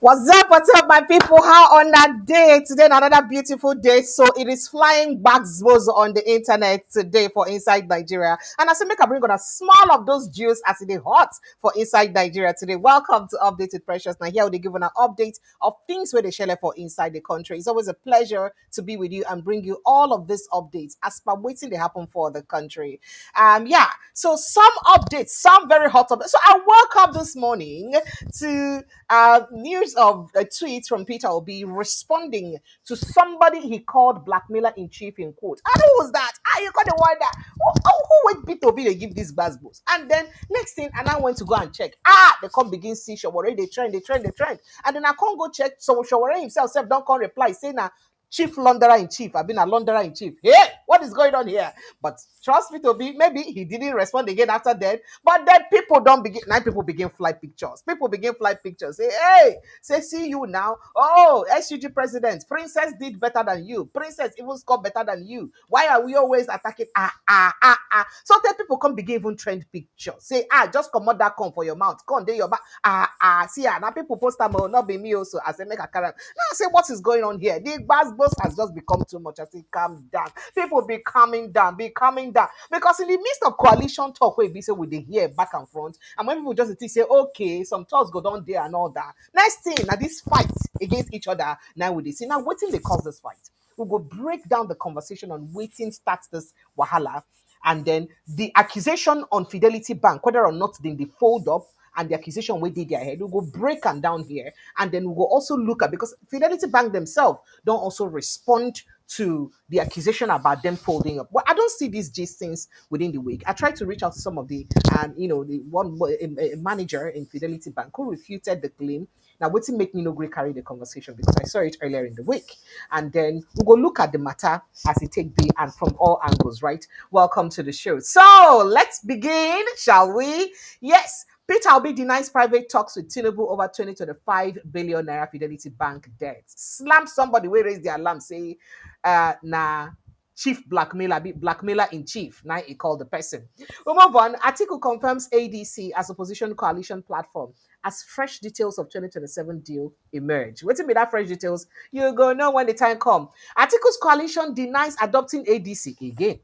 What's up, my people? How on that day today? Another beautiful day. So it is flying bags on the internet today for inside Nigeria. And I say make I bring on a small of those juice as it is hot for inside Nigeria today. Welcome to Updated Precious. Now here we give an update of things where they share for inside the country. It's always a pleasure to be with you and bring you all of these updates as per waiting they happen for the country. So some updates, some very hot updates. So I woke up this morning to news of a tweet from Peter Obi responding to somebody he called blackmailer-in-chief in quote. And who was that? You got to wonder who would Peter Obi to give these buzzwords? And then next thing, and I went to go and check. They come begin see Sowore, they trend. And then I can't go check. So Sowore himself don't come reply saying chief launderer in chief. I've been a launderer in chief. Hey, what is going on here? But trust me to be, maybe he didn't respond again after that. But then people begin fly pictures. People begin fly pictures. Say, hey, see you now. Oh, SUG president, princess did better than you. Princess even scored better than you. Why are we always attacking? So then people come begin even trend pictures. Say, just come out that corn for your mouth. Come there your back. Now people post them, not be me also. I say, make a carrot. Now I say, what is going on here? The buzz has just become too much. I say, calm down. People be calming down. Because in the midst of coalition talk, where we say we they hear back and front, and when people just say, okay, some talks go down there and all that. Next thing, now this fight against each other, now we see. Now, waiting they cause this fight. We will break down the conversation on waiting starts this wahala, and then the accusation on Fidelity Bank, whether or not they fold up, and the accusation we did their head, we will break them down here, and then we will also look at, because Fidelity Bank themselves don't also respond to the accusation about them folding up. Well, I don't see these gist things within the week. I tried to reach out to some of the, the one a manager in Fidelity Bank who refuted the claim. Now, what's make me no great carry the conversation because I saw it earlier in the week, and then we will look at the matter as it take be and from all angles. Right? Welcome to the show. So let's begin, shall we? Yes. Peter Obi denies private talks with Tinubu over 2025 billion naira Fidelity Bank debt. Slam somebody where raise the alarm, say, chief blackmailer in chief. Now he called the person. We move on. Article confirms ADC as opposition coalition platform as fresh details of 2027 deal emerge. Wait till me that fresh details. You go know when the time come. Article's coalition denies adopting ADC again.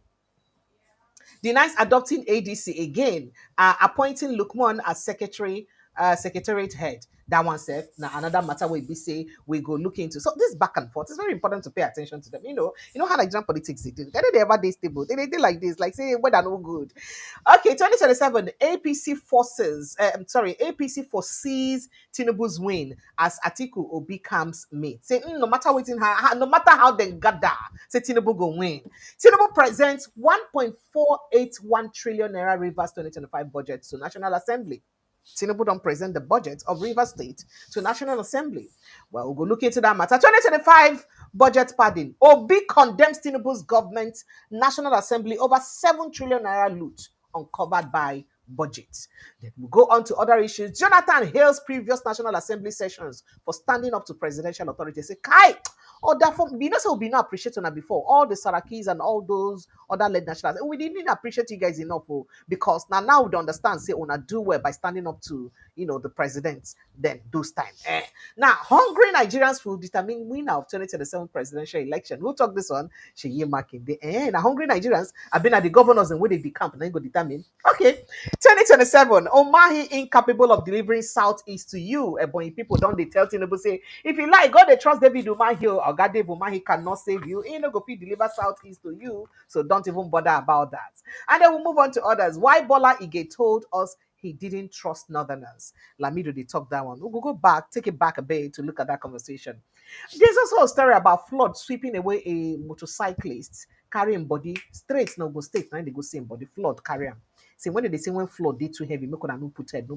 Denies adopting ADC again, appointing Lukman as secretariat head. That one said, now another matter will be say we go look into. So this back and forth, it's very important to pay attention to them. You know how Nigerian politics they do. They ever they stable. They do like this, like say we're no good. Okay, 2027, APC foresees Tinubu's win as Atiku Obi comes mate. Say no matter no matter how they gather, say Tinubu go win. Tinubu presents 1.481 trillion naira Rivers 2025 budget to National Assembly. Tinubu don't present the budget of Rivers State to National Assembly. Well, we'll go look into that matter. 2025 budget padding. Obi condemns Tinubu's government National Assembly over 7 trillion naira loot uncovered by budget. Then we'll go on to other issues. Jonathan hails previous National Assembly sessions for standing up to presidential authority. Say, Kai, that for so we not appreciate on before. All the Sarakis and all those other led nationals. We didn't appreciate you guys enough because now we understand, say, una do well by standing up to the presidents then those time. Now, hungry Nigerians will determine winner of 2027 presidential election. Who talk this one? Sheyi Makinde. Now, hungry Nigerians have been at the governors and where they decamp and then go determine. Okay, 2027, Omahi incapable of delivering Southeast to you. Ebony people don't they tell Tinubu say, if you like, God they trust David Umahi or God David Umahi cannot save you. He no go fit deliver Southeast to you, so don't even bother about that. And then we'll move on to others. Why Bola Ige told us he didn't trust Northerners. Lamido, they talk that one. We'll go back, take it back a bit to look at that conversation. There's also a story about flood sweeping away a motorcyclist carrying body straight no go state. Now they go same body flood carry him. See when they say when flood they too heavy, make no put head.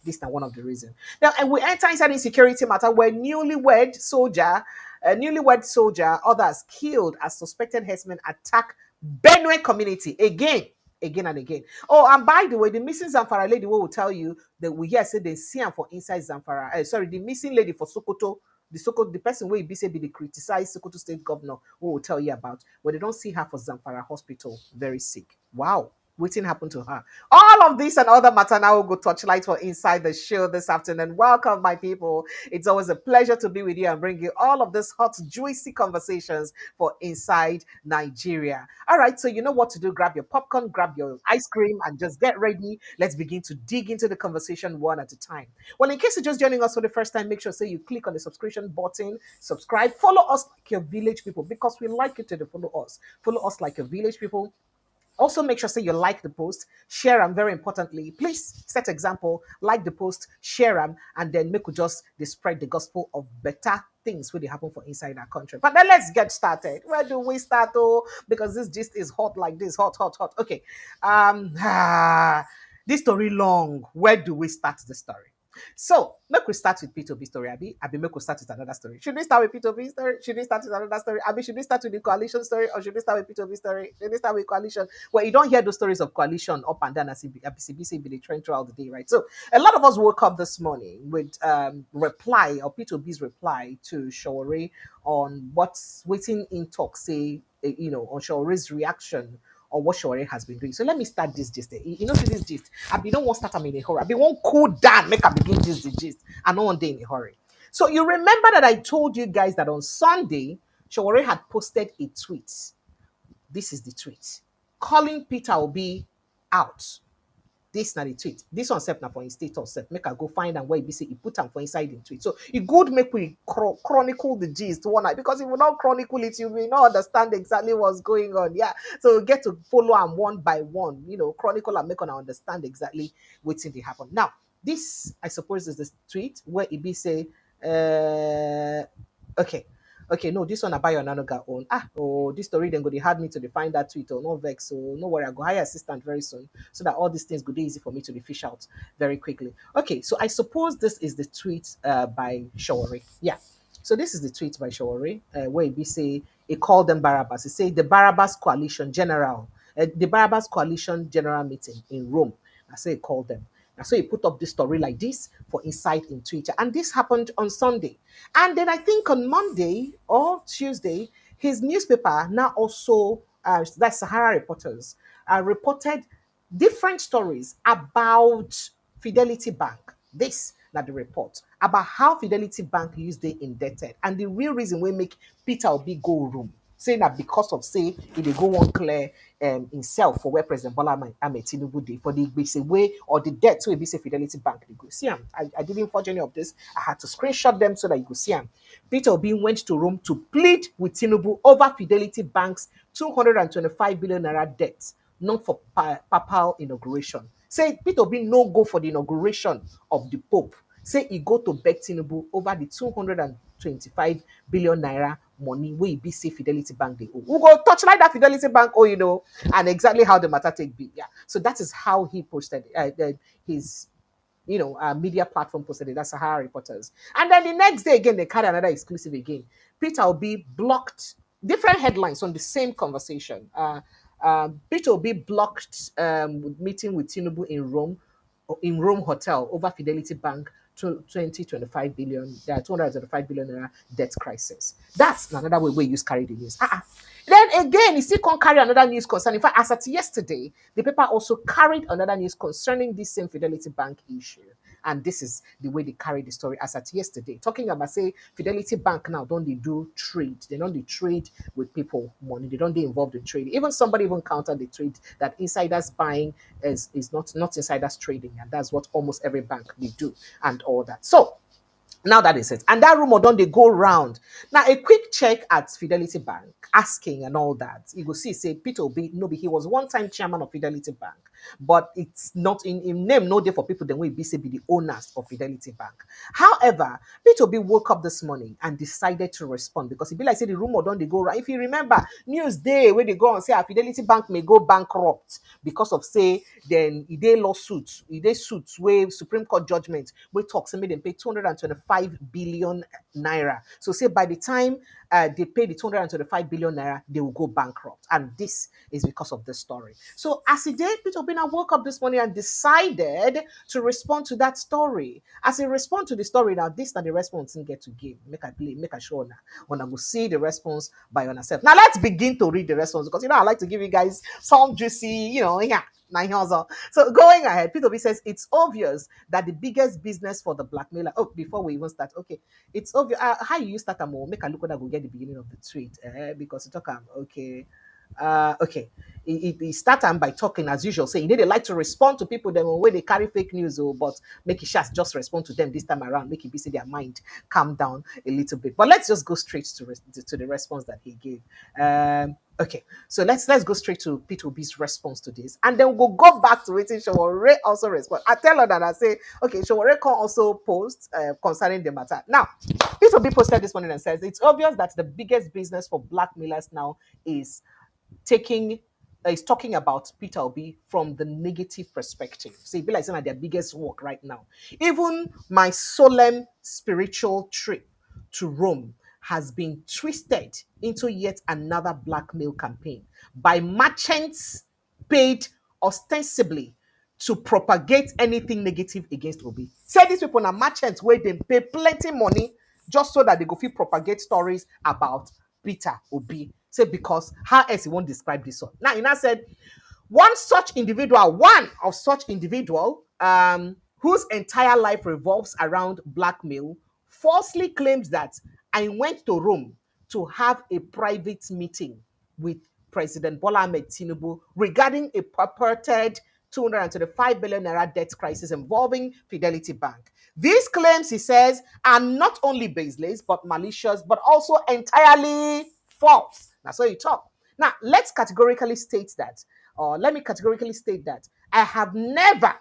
This is one of the reasons. Now and we enter inside insecurity matter where newlywed soldier, others killed as suspected herdsmen attack Benue community again and again. Oh, and by the way, the missing Zamfara lady will tell you that we hear say they see him for inside Zamfara. The missing lady for Sokoto, the person where be say be the criticized Sokoto state governor who will tell you about where they don't see her for Zamfara hospital, very sick. Wow. Waiting happened to her. All of this and other matter now will go touchlight for inside the show this afternoon. Welcome, my people. It's always a pleasure to be with you and bring you all of this hot, juicy conversations for inside Nigeria. All right, so you know what to do. Grab your popcorn, grab your ice cream, and just get ready. Let's begin to dig into the conversation one at a time. Well, in case you're just joining us for the first time, make sure say you click on the subscription button, subscribe, follow us like your village people because we like you to follow us. Follow us like your village people. Also, make sure say you like the post, share them. Very importantly, please set example, like the post, share them, and then make we just they spread the gospel of better things when they happen for inside our country. But then let's get started. Where do we start? Oh, because this gist is hot like this, hot, hot, hot. Okay, this story long. Where do we start the story? So, make we start with Peter Obi story, Abi. Abi, make we start with another story. Should we start with Peter Obi story? Should we start with another story? Abi, should we start with the coalition story or should we start with Peter Obi story? Should we start with coalition? Well, you don't hear those stories of coalition up and down as CBC be the trend throughout the day, right? So, a lot of us woke up this morning with reply or Peter Obi's reply to Sowore on what's waiting in talk, say, on Showere's reaction or what Sowore has been doing. So let me start this gist. See this gist. I be don't want start them in a hurry. I be won't cool down, make I begin this the gist. I don't want day in a hurry. So you remember that I told you guys that on Sunday, Sowore had posted a tweet. This is the tweet. Calling Peter Obi out. This na the tweet. This one self na for his status self. Make I go find and where he say he put them for inside the tweet. So it good make we chronicle the gist one night because if we not chronicle it, you will not understand exactly what's going on. Yeah. So get to follow them one by one. Chronicle and make on understand exactly what's in the happen. Now, this I suppose is the tweet where it be say, okay. Okay, no, this one I buy your nanoga own. This story then go they had me to define that tweet or no vex. So no worry, I go hire assistant very soon so that all these things go be easy for me to fish out very quickly. Okay, so I suppose this is the tweet by Sowore. Yeah. So this is the tweet by Sowore where he say he called them Barabbas. He say the Barabbas coalition general meeting in Rome. I say he called them. So he put up this story like this for insight in Twitter. And this happened on Sunday. And then I think on Monday or Tuesday, his newspaper now also, that's Sahara Reporters, reported different stories about Fidelity Bank. This, not the report, about how Fidelity Bank used the indebted. And the real reason we make Peter Obi go room saying that because of say if they go on clear himself for where President Bola Ahmed Tinubu did for the basic way or the debt so it be say Fidelity Bank they go see him. I didn't forge any of this. I had to screenshot them so that you could see him. Peter Obi went to Rome to plead with Tinubu over Fidelity Bank's 225 billion naira debt, not for papal inauguration. Say Peter Obi no go for the inauguration of the Pope. Say he go to beg Tinubu over the 225 billion naira money wey be say Fidelity Bank dey owe. We go touch like that Fidelity Bank and exactly how the matter take be. Yeah. So that is how he posted his media platform posted it. That's Sahara Reporters. And then the next day again, they carry another exclusive again. Peter Obi blocked different headlines on the same conversation. Peter Obi blocked meeting with Tinubu in Rome Hotel over Fidelity Bank 225 billion, 225 billion naira debt crisis. That's another way we use carry the news. Then again, you still can't carry another news concern. In fact, as at yesterday, the paper also carried another news concerning this same Fidelity Bank issue. And this is the way they carry the story as at yesterday. Talking about, say, Fidelity Bank now, don't they do trade? They don't they trade with people money. They don't they involved in trading. Even somebody even countered the trade that insiders buying is not insiders trading. And that's what almost every bank they do and all that. So, now that is it. And that rumor don't they go round. Now, a quick check at Fidelity Bank, asking and all that. You go see, say, Peter Obi, no, he was one-time chairman of Fidelity Bank. But it's not in name, no day for people then will be say be the owners of Fidelity Bank. However, Peter Obi woke up this morning and decided to respond because it be like say the rumor don't they go right. If you remember, news day where they go and say Fidelity Bank may go bankrupt because of say then they lawsuits, they suits where Supreme Court judgment we talk say them pay 225 billion naira. So say by the time they pay the 225 billion naira, they will go bankrupt. And this is because of this story. So as he did, Peter Obi woke up this morning and decided to respond to that story. As he respond to the story, now this is the response he get to give. Make a show now. When I will see the response by yourself. Now let's begin to read the response because I like to give you guys some juicy, yeah. So going ahead, Peter Obi says it's obvious that the biggest business for the blackmailer. Oh, before we even start, okay, it's obvious. How you start a more make a look at that will get the beginning of the tweet, because you talk okay. Okay, he start by talking as usual, saying they like to respond to people them when they carry fake news, but make it just respond to them this time around, make it be see their mind calm down a little bit. But let's just go straight to the response that he gave. Okay, so let's go straight to Peter Obi's response to this, and then we'll go back to it. Sowore also respond. I tell her that I say, okay, Sowore can also post concerning the matter. Now, Peter Obi posted this morning and says it's obvious that the biggest business for blackmailers now is taking is talking about Peter Obi from the negative perspective. See, be like some of their biggest work right now. Even my solemn spiritual trip to Rome has been twisted into yet another blackmail campaign by merchants paid ostensibly to propagate anything negative against Obi. Say these people are merchants where they pay plenty money just so that they go fit propagate stories about Peter Obi. Say because how else you won't describe this one. Now, said one of such individual, whose entire life revolves around blackmail, falsely claims that I went to Rome to have a private meeting with President Bola Ahmed Tinubu regarding a purported 225 billion naira debt crisis involving Fidelity Bank. These claims, he says, are not only baseless but malicious, but also entirely false. That's what you talk. Now, let me categorically state that I have never,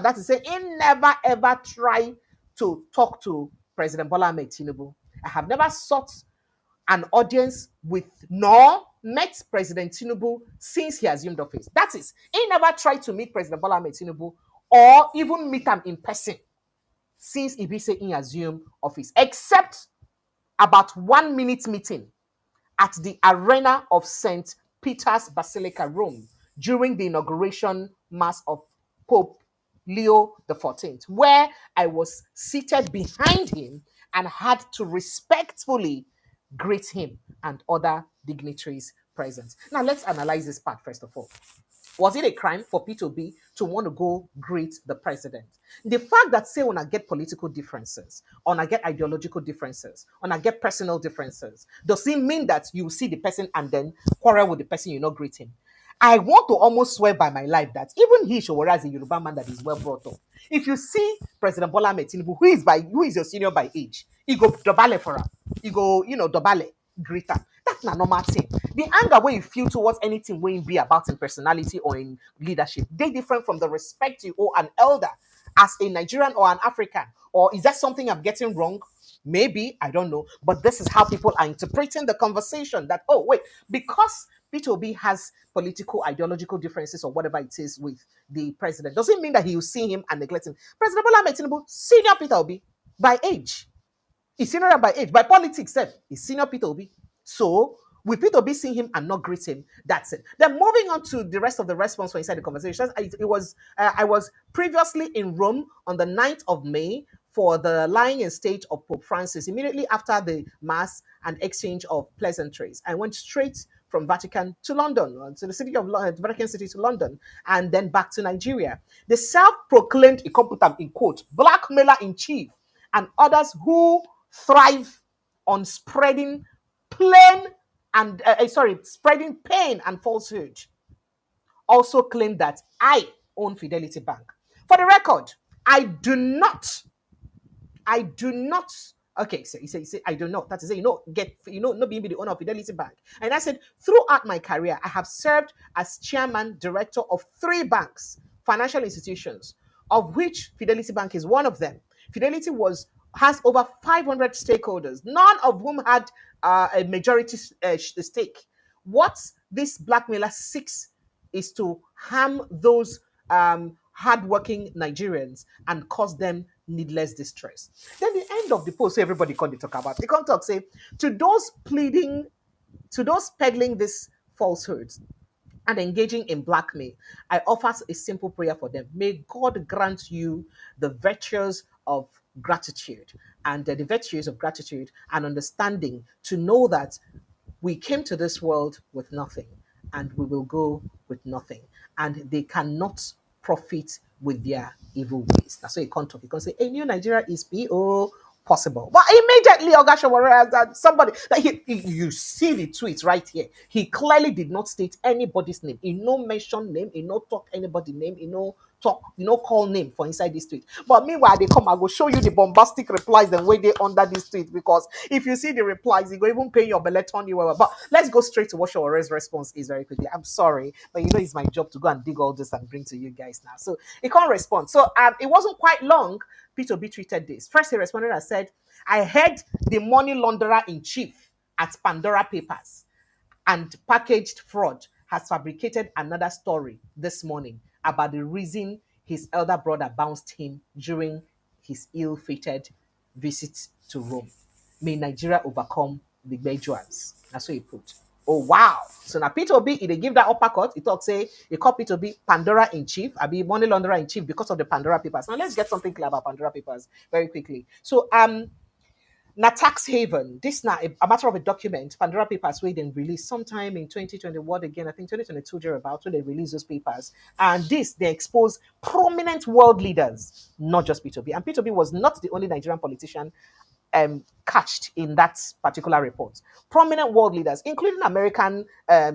that is say, in never ever try to talk to President Bola Ahmed Tinubu. I have never sought an audience with nor met President Tinubu since he assumed office. That is, he never tried to meet President Bola Ahmed Tinubu or even meet him in person since he be say he assumed office, except about 1 minute meeting at the arena of St. Peter's Basilica, Rome, during the inauguration mass of Pope Leo XIV, where I was seated behind him and had to respectfully greet him and other dignitaries present. Now, let's analyze this part first of all. Was it a crime for P2B to want to go greet the president? The fact that say when I get political differences, when I get ideological differences, when I get personal differences, does it mean that you see the person and then quarrel with the person, you not greet him? I want to almost swear by my life that even he, Sowore, as a Yoruba man that is well brought up, if you see President Bola Ahmed Tinubu, who is your senior by age, he go dobale for her, he go, dobale, greater. That's not normal thing. The anger where you feel towards anything when be about in personality or in leadership, they different from the respect you owe an elder as a Nigerian or an African. Or is that something I'm getting wrong? Maybe, I don't know. But this is how people are interpreting the conversation that, oh, wait, because Peter Obi has political, ideological differences or whatever it is with the president, doesn't mean that he will see him and neglect him. President Bola Ahmed Tinubu, senior Peter Obi by age. He's senior by age. By politics, he's senior Peter Obi. So, with Peter Obi seeing him and not greet him, that's it. Then moving on to the rest of the response for inside the conversation, I was previously in Rome on the 9th of May for the lying in state of Pope Francis. Immediately after the mass and exchange of pleasantries, I went straight from Vatican to London, to the city of Vatican City to London, and then back to Nigeria. The self-proclaimed, in quote, blackmailer-in-chief, and others who thrive on spreading spreading pain and falsehood, also claim that I own Fidelity Bank. For the record, I do not. Okay, so he said, I do not. That is, not being the owner of Fidelity Bank. And I said, throughout my career, I have served as chairman, director of 3 banks, financial institutions, of which Fidelity Bank is one of them. Fidelity has over 500 stakeholders, none of whom had a majority stake. What this blackmailer seeks is to harm those hardworking Nigerians and cause them needless distress. Then the end of the post, so everybody can talk about. They can talk, say, to those peddling this falsehoods and engaging in blackmail, I offer a simple prayer for them. May God grant you the virtues of gratitude and the virtues of gratitude and understanding to know that we came to this world with nothing and we will go with nothing, and they cannot profit with their evil ways. That's why you can't talk. You can say, a new Nigeria is PO possible. But immediately, Oga that somebody that you see the tweet right here. He clearly did not state anybody's name. He no mention name. He no talk anybody name. He no talk. You know call name for inside this tweet. But meanwhile, they come. I will show you the bombastic replies and way they under this tweet, because if you see the replies, you go even pay your bellet on you. But let's go straight to what Showore's response is very quickly. I'm sorry, but you know it's my job to go and dig all this and bring to you guys now. So he can't respond. So it wasn't quite long. Peter Obi tweeted this. First, he responded and said, I heard the money launderer in chief at Pandora Papers and packaged fraud has fabricated another story this morning about the reason his elder brother bounced him during his ill-fated visit to Rome. May Nigeria overcome the Bejuans. That's what he put. Oh wow. So now Peter Obi, they give that uppercut. He talks, say, he called Peter Obi Pandora in chief, I be money launderer in chief because of the Pandora Papers. Now let's get something clear about Pandora Papers very quickly. So na tax haven. This now a matter of a document. Pandora Papers where they released sometime in 2021 again. I think 2022 thereabouts when they released those papers. And this they expose prominent world leaders, not just P2B. And P2B was not the only Nigerian politician catched in that particular report. Prominent world leaders, including American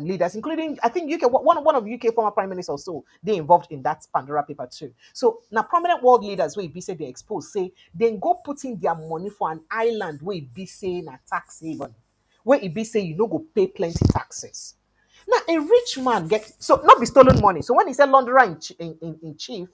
leaders, including I think UK, one of UK former prime ministers also, they involved in that Pandora paper too. So now prominent world leaders where be say they expose, say then go put in their money for an island where it be say a tax haven, where it be say you know go pay plenty taxes. Now a rich man get so not be stolen money. So when he said launderer in chief,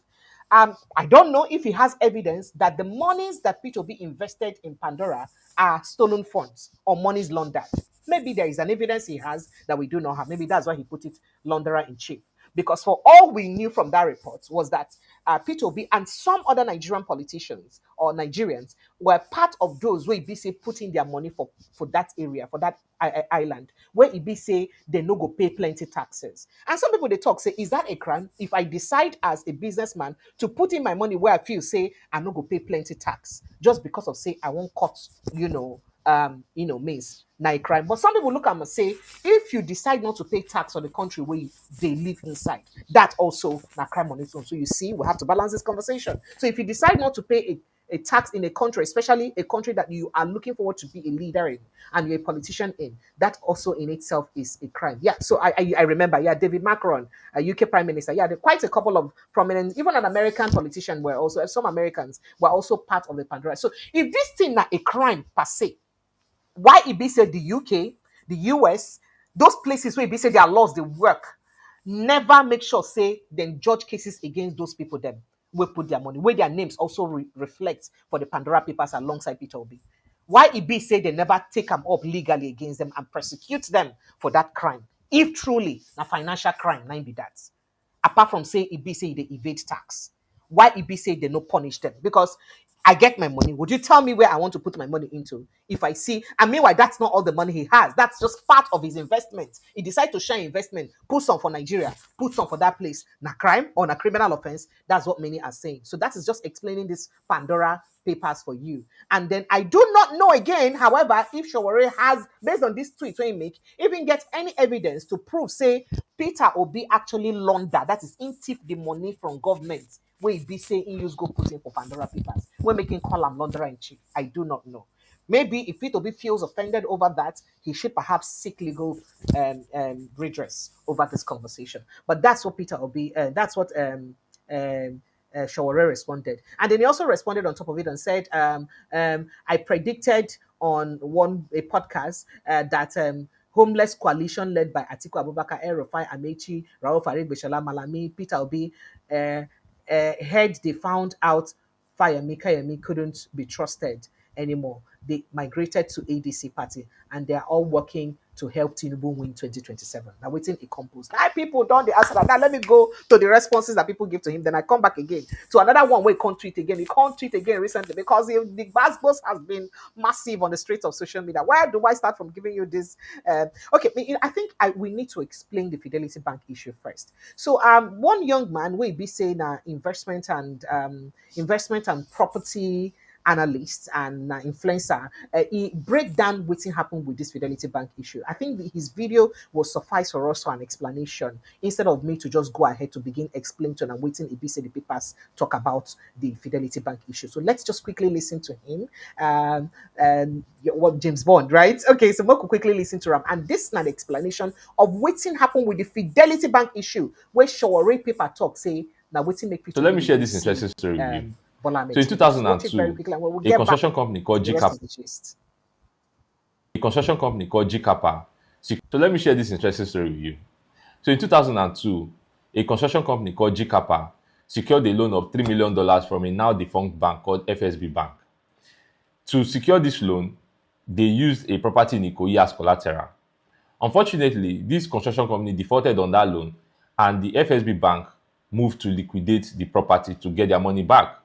I don't know if he has evidence that the monies that P2B invested in Pandora are stolen funds or monies laundered. Maybe there is an evidence he has that we do not have. Maybe that's why he put it launderer in chief. Because for all we knew from that report was that P2B and some other Nigerian politicians or Nigerians were part of those where EB putting their money for that area, for that island, where EB say they no go pay plenty taxes. And some people they talk say, is that a crime? If I decide as a businessman to put in my money where I feel say I no go pay plenty tax, just because of say I won't cut, means na a crime. But some people look at and say, if you decide not to pay tax on the country where they live inside, that also na crime on its own. So you see, we have to balance this conversation. So if you decide not to pay a tax in a country, especially a country that you are looking forward to be a leader in and you're a politician in, that also in itself is a crime. Yeah, so I remember, yeah, David Macron, a UK Prime Minister, yeah, there are quite a couple of prominent, even an American politician were also, some Americans were also part of the Pandora. So if this thing not a crime per se, why it be said the UK, the US, those places where it be said their laws they work, never make sure say then judge cases against those people them will put their money where their names also reflect for the Pandora Papers alongside Peter Obi. Why it be say they never take them up legally against them and prosecute them for that crime? If truly a financial crime, nine be that. Apart from say it be say they evade tax, why it be say they no punish them? Because I get my money. Would you tell me where I want to put my money into? If I see, and meanwhile, that's not all the money he has. That's just part of his investment. He decides to share investment, put some for Nigeria, put some for that place. Na crime or na criminal offense. That's what many are saying. So that is just explaining this Pandora Papers for you. And then I do not know again, however, if Sowore has, based on this tweet we make, even get any evidence to prove, say, Peter Obi actually laundered, that is, in tip the money from government where he be saying he use go put in for Pandora Papers. We're making call him launderer in chief. I do not know. Maybe if Peter Obi feels offended over that, he should perhaps seek legal redress over this conversation. But that's what Peter Obi, that's what Sowore responded. And then he also responded on top of it and said, I predicted on a podcast that homeless coalition led by Atiku Abubakar, El Rufai Amechi, Rauf Farid Beshala Malami, Peter Obi, heard they found out Fayemi Kayemi couldn't be trusted anymore. They migrated to ADC party and they are all working to help Tinubu win 2027. Now waiting a compost. Now people don't they answer that. Now let me go to the responses that people give to him. Then I come back again to another one where he can't tweet again. He can't tweet again recently because the Basbos has been massive on the streets of social media. Where do I start from giving you this? Okay, I think we need to explain the Fidelity Bank issue first. So one young man will be saying investment and property analyst and influencer. He break down what happened with this Fidelity Bank issue. I think his video will suffice for us for an explanation instead of me to just go ahead to begin explain to and waiting if the papers talk about the Fidelity Bank issue. So let's just quickly listen to him. And what James Bond, right? Okay, so we could quickly listen to him. And this is an explanation of what happened with the Fidelity Bank issue, where Sowore paper talk say now waiting make people. So let me share this interesting story with you. So in 2002, a construction company called GCAPA. So let me share this interesting story with you. So in 2002, a construction company called GCAPA secured a loan of $3 million from a now defunct bank called FSB Bank. To secure this loan, they used a property in Ikoyi as collateral. Unfortunately, this construction company defaulted on that loan, and the FSB Bank moved to liquidate the property to get their money back.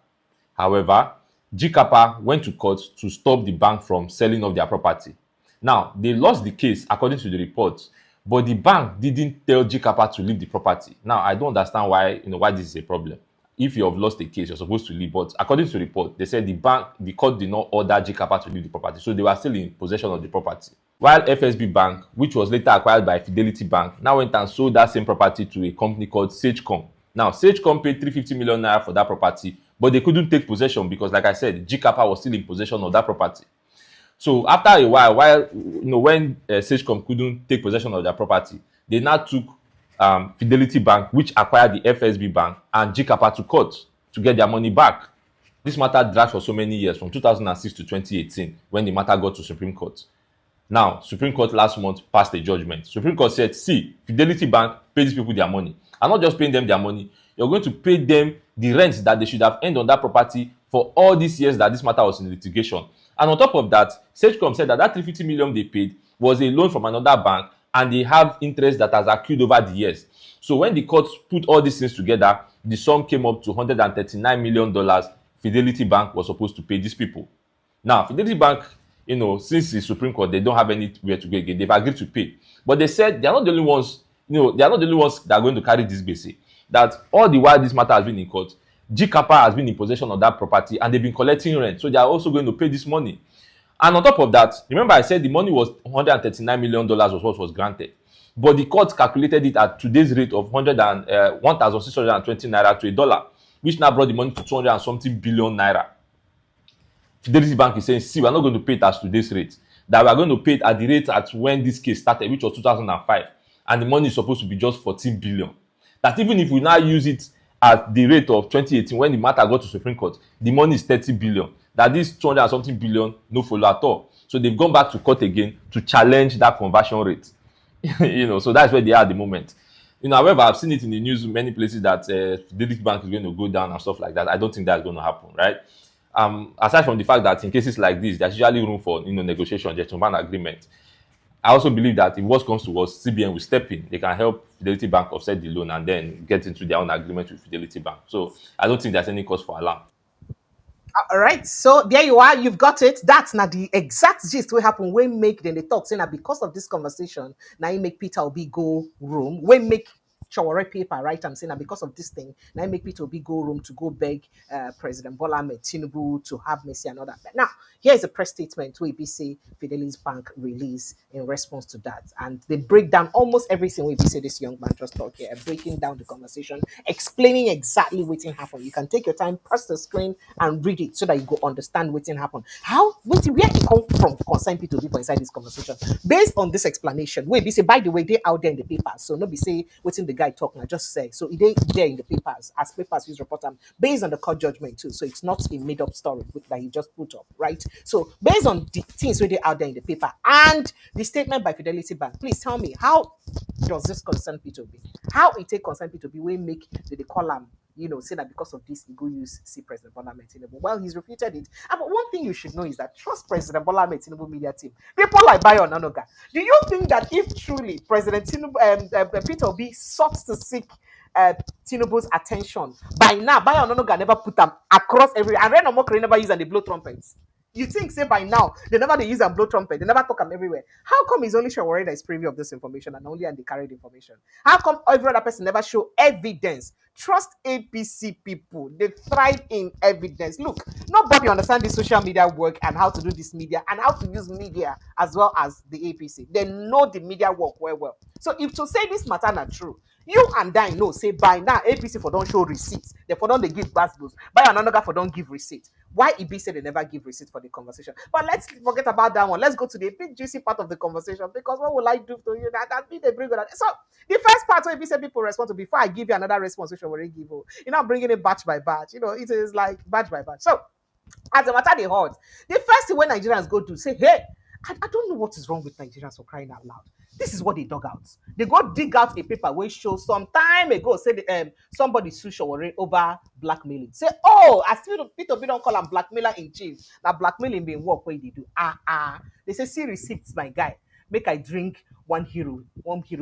However, GCAPA went to court to stop the bank from selling off their property. Now, they lost the case according to the reports, but the bank didn't tell GCAPA to leave the property. Now, I don't understand why this is a problem. If you have lost the case, you're supposed to leave. But according to the report, they said the court did not order GCAPA to leave the property, so they were still in possession of the property. While FSB Bank, which was later acquired by Fidelity Bank, now went and sold that same property to a company called Sagecom. Now, Sagecom paid 350 million naira for that property, but they couldn't take possession because, like I said, GCAPA was still in possession of that property. So after a while, when Sagecom couldn't take possession of their property, they now took Fidelity Bank, which acquired the FSB Bank, and GCAPA to court to get their money back. This matter dragged for so many years, from 2006 to 2018, when the matter got to Supreme Court. Now, Supreme Court last month passed a judgment. Supreme Court said, see, Fidelity Bank pay these people their money. And not just paying them their money, you're going to pay them the rent that they should have earned on that property for all these years that this matter was in litigation. And on top of that, Sagecom said that 350 million they paid was a loan from another bank, and they have interest that has accrued over the years. So when the court put all these things together, the sum came up to $139 million Fidelity Bank was supposed to pay these people. Now, Fidelity Bank, since the Supreme Court, they don't have anywhere to go again. They've agreed to pay. But they said they are not the only ones, they are not the only ones that are going to carry this basic. That all the while this matter has been in court, GCAPA has been in possession of that property and they've been collecting rent. So they are also going to pay this money. And on top of that, remember I said the money was $139 million was what was granted. But the court calculated it at today's rate of 1,620 naira to $1, which now brought the money to 200 and something billion naira. Fidelity Bank is saying, see, we're not going to pay it at today's rate. That we're going to pay it at the rate at when this case started, which was 2005. And the money is supposed to be just 14 billion. That even if we now use it at the rate of 2018, when the matter got to Supreme Court, the money is 30 billion. That this 200 and something billion no follow at all. So they've gone back to court again to challenge that conversion rate. So that's where they are at the moment. However, I've seen it in the news in many places that Fidelity Bank is going to go down and stuff like that. I don't think that's going to happen, right? Aside from the fact that in cases like this, there's usually room for negotiation, gentleman agreement. I also believe that if worse comes to worse, CBN will step in. They can help Fidelity Bank offset the loan and then get into their own agreement with Fidelity Bank. So I don't think there's any cause for alarm. All right, so there you are. You've got it. That's not the exact gist what happened when make then they talk saying that because of this conversation, now you make Peter Obi go room. When make Sowore paper, right? I'm saying that because of this thing, now you make Peter Obi go room to go beg President Bola Ahmed Tinubu to have mercy and all that. But now, here's a press statement where we say Fidelity Bank release in response to that. And they break down almost everything we say this young man just talk here, breaking down the conversation, explaining exactly what happened. You can take your time, press the screen and read it so that you go understand what happened. How, where it come from concern people to be inside this conversation. Based on this explanation, we be say, by the way, they out there in the papers. So no be say what's in the guy talking, I just say. So they there in the papers, as papers use report them based on the court judgment too. So it's not a made up story that he just put up, right? So based on the things where they out there in the paper and the statement by Fidelity Bank, please tell me how does this concern P2B? How it take concern P2B? We make the column, say that because of this, he go use see President Bola Ahmed Tinubu. Well, he's refuted it. But one thing you should know is that trust President Bola Ahmed Tinubu media team. People like Bayo Nanoga. Do you think that if truly President Tinubu, Peter Obi sought to seek Tinubu's attention, by now Bayo Nanoga never put them across every, and Ren Omokri never use and they blow trumpets? You think, say by now, they never use and blow trumpet, they never talk them everywhere. How come it's only Sowore that is privy of this information and only and they carry the information? How come every other person never show evidence trust APC people. They thrive in evidence. Look, nobody understands the social media work and how to do this media and how to use media as well as the APC. They know the media work well. So if to say this matter not true, you and I know say by now APC for don't show receipts. Therefore don't they give basbos. By another guy for don't give receipt. Why EB said they never give receipt for the conversation? But let's forget about that one. Let's go to the big juicy part of the conversation because what will I do to you? That be the bring on that. So the first part where EB said people respond to before I give you another response, which I already give you. You're not bringing it batch by batch. You know, it is like batch by batch. So as the matter they hold, the first thing when Nigerians go to say, hey, I don't know what is wrong with Nigerians for crying out loud. This is what they dug out. They go dig out a paper which shows some time ago, say somebody sue Sowore over blackmailing. Say, oh, I still Peter Obi don't call him blackmailer in chief. Now blackmailing being work where they do. They say, see receipts, my guy. Make I drink one hero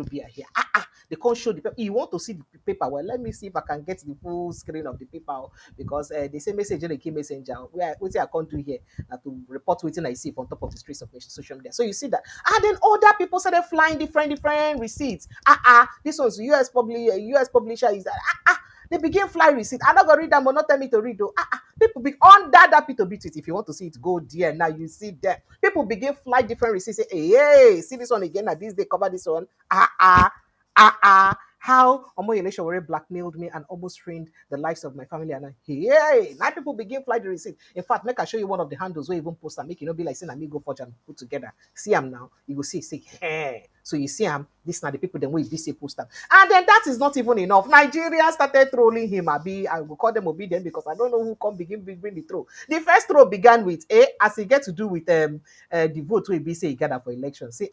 beer here. They can't show the paper. You want to see the paper? Well, let me see if I can get the full screen of the paper because they say message in the key messenger. Where I can't do here to report waiting I see on top of the streets of social media. So you see that. And then other people started flying different receipts. This one's US publisher is that. They begin fly receipt. I'm not gonna read them, but not tell me to read though. People be under that P2B tweet. If you want to see it, go there. Now you see there. People begin fly different receipts. Say, hey, see this one again. Now this they cover this one. How Omoyele Sowore blackmailed me and almost ruined the lives of my family. And hey, now people begin fly the receipt. In fact, make I show you one of the handles where even post and make you know be like saying me go forge and put together. See them now. You will see, hey. So you see them. This now the people then will be say post them. And then that is not even enough. Nigeria started trolling him. I will call them obedient because I don't know who come begin the troll. The first troll began with as he get to do with the vote where be say he gather for election. Say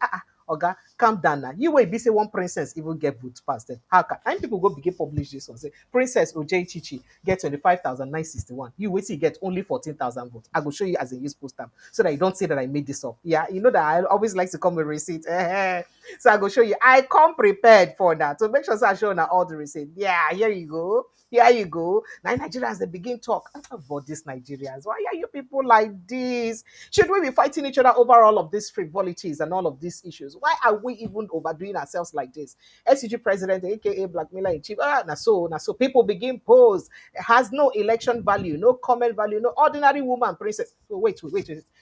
Oga, calm down now. You will be say one princess even get votes past them. How can and people go begin publish this one? Say Princess OJ Chichi get 25,961. You will see get only 14,000 votes. I will show you as a use post stamp so that you don't say that I made this up. Yeah, you know that I always like to come with receipt. So I go show you. I come prepared for that. So make sure I show now all the receipt. Yeah, here you go. Here you go. Now Nigerians they begin talk about this Nigerians. Why are you people like this? Should we be fighting each other over all of these frivolities and all of these issues? Why are we even overdoing ourselves like this? SCG president, aka blackmailer in chief. Now so people begin pose. It has no election value, no comment value, no ordinary woman princess. So wait.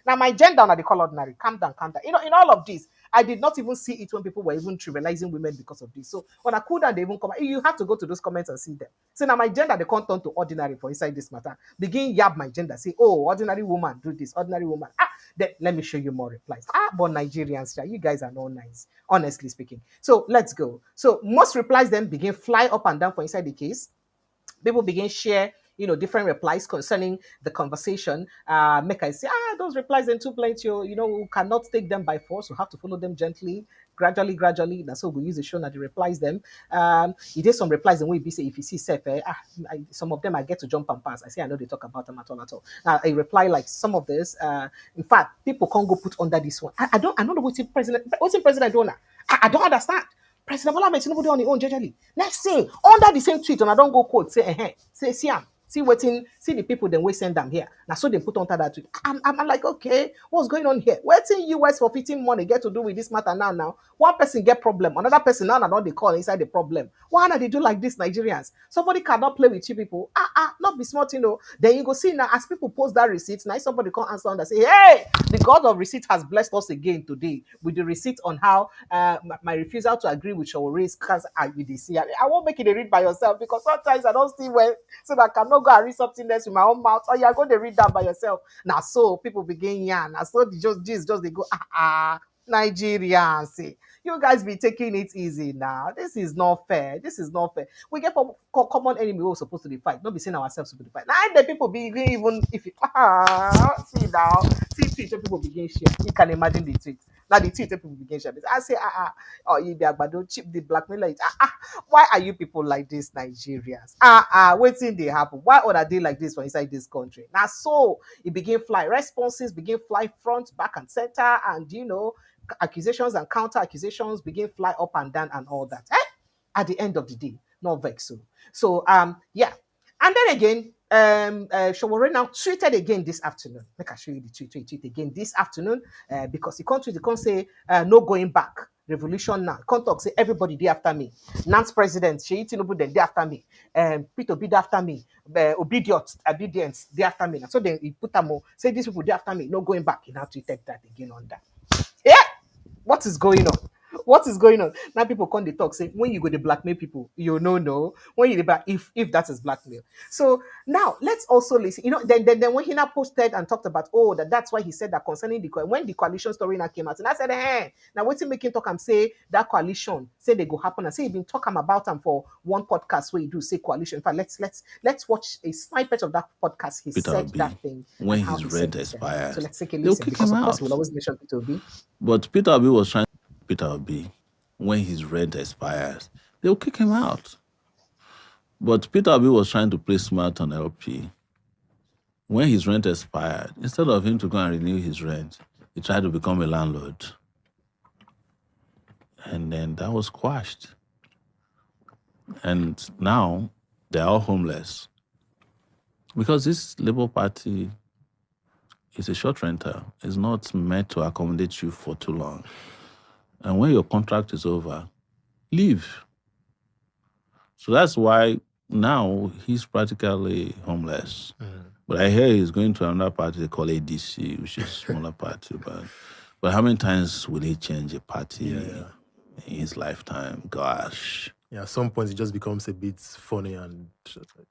Now my gender now they call ordinary. Calm down. You know, in all of this, I did not even see it when people were even trivializing women because of this. So when I could and they even come, you have to go to those comments and see them. So now my gender they can't turn to ordinary for inside this matter. Begin yab my gender. Say, oh, ordinary woman do this, ordinary woman. Then let me show you more replies. But Nigerians, you guys are not nice, honestly speaking. So let's go. So most replies then begin fly up and down for inside the case. People begin share different replies concerning the conversation. Make I say, those replies in too plenty, we cannot take them by force. We have to follow them gently, gradually. That's how we use the show now to replies them. It is some replies and we be say if you see self, some of them I get to jump and pass. I say I know they talk about them at all. Now a reply like some of this, in fact, people can't go put under this one. I don't know what's in president donor. I don't understand. President Bola Ahmed Tinubu dey on his own jejely. Next thing, under the same tweet, and I don't go quote, say, see waiting, see the people then we send them here. Now so they put under that tweet. I'm like, okay, what's going on here? Waiting US for 15 money get to do with this matter now. One person get problem, another person now not they call inside the problem. Why not they do like this, Nigerians? Somebody cannot play with you people. Not be smart, Then you go see now as people post that receipt, now somebody come answer and say, hey, the God of receipt has blessed us again today with the receipt on how my refusal to agree with your race because with the see. I won't make it a read by yourself because sometimes I don't see well, so that I cannot go and read something else with my own mouth. Or you're going to read that by yourself. Now, so people begin yarn. Now, so just they go, Nigerians. See, you guys be taking it easy now. This is not fair. We get for common enemy we're supposed to be fight. Not be saying ourselves to be fight. Now the people begin even if you see now, see tweet people begin share. You can imagine the tweet. Now the tweet people begin share. I say you be agbado chip the blackmailer. Why are you people like this, Nigerians? Waiting they happen. Why are they like this for inside this country? Now so it begin fly. Responses begin fly front, back, and center, and accusations and counter accusations begin fly up and down and all that. At the end of the day, not vex. So yeah. And then again, Sowore now tweeted again this afternoon. Make I show you the tweet again this afternoon because he can't say no going back. revolution now. Come talk say everybody dey after me. Nance president, Sheyi Tinubu dem dey after me. Peter Obi dey after me. Obedience dey after me. Na so then he put am say these people dey after me. No going back. He now tweeted that again on that. Yeah, what is going on? What is going on? Now people come dey talk say when you go to blackmail people, you no. When you dey black, if that is blackmail. So now let's also listen. Then when he now posted and talked about that's why he said that concerning when the coalition story now came out, and I said, now wait till make him talk and say that coalition say they go happen and say he been talking about them for one podcast where he do say coalition. In fact, let's watch a snippet of that podcast. He Peter said Obi, that thing when and how his he said rent this. So expires, let's take a they'll listen kick because him of course out. we'll always mention Peter Obi. But Peter Obi was trying. Peter Obi, when his rent expires, they'll kick him out. But Peter Obi was trying to play smart on LP. When his rent expired, instead of him to go and renew his rent, he tried to become a landlord. And then that was quashed. And now they're all homeless. Because this Labour Party is a short rental. It's not meant to accommodate you for too long. And when your contract is over, leave. So that's why now he's practically homeless. But I hear he's going to another party they call ADC, which is a smaller party. But how many times will he change a party in his lifetime? Gosh. Yeah, at some point it just becomes a bit funny and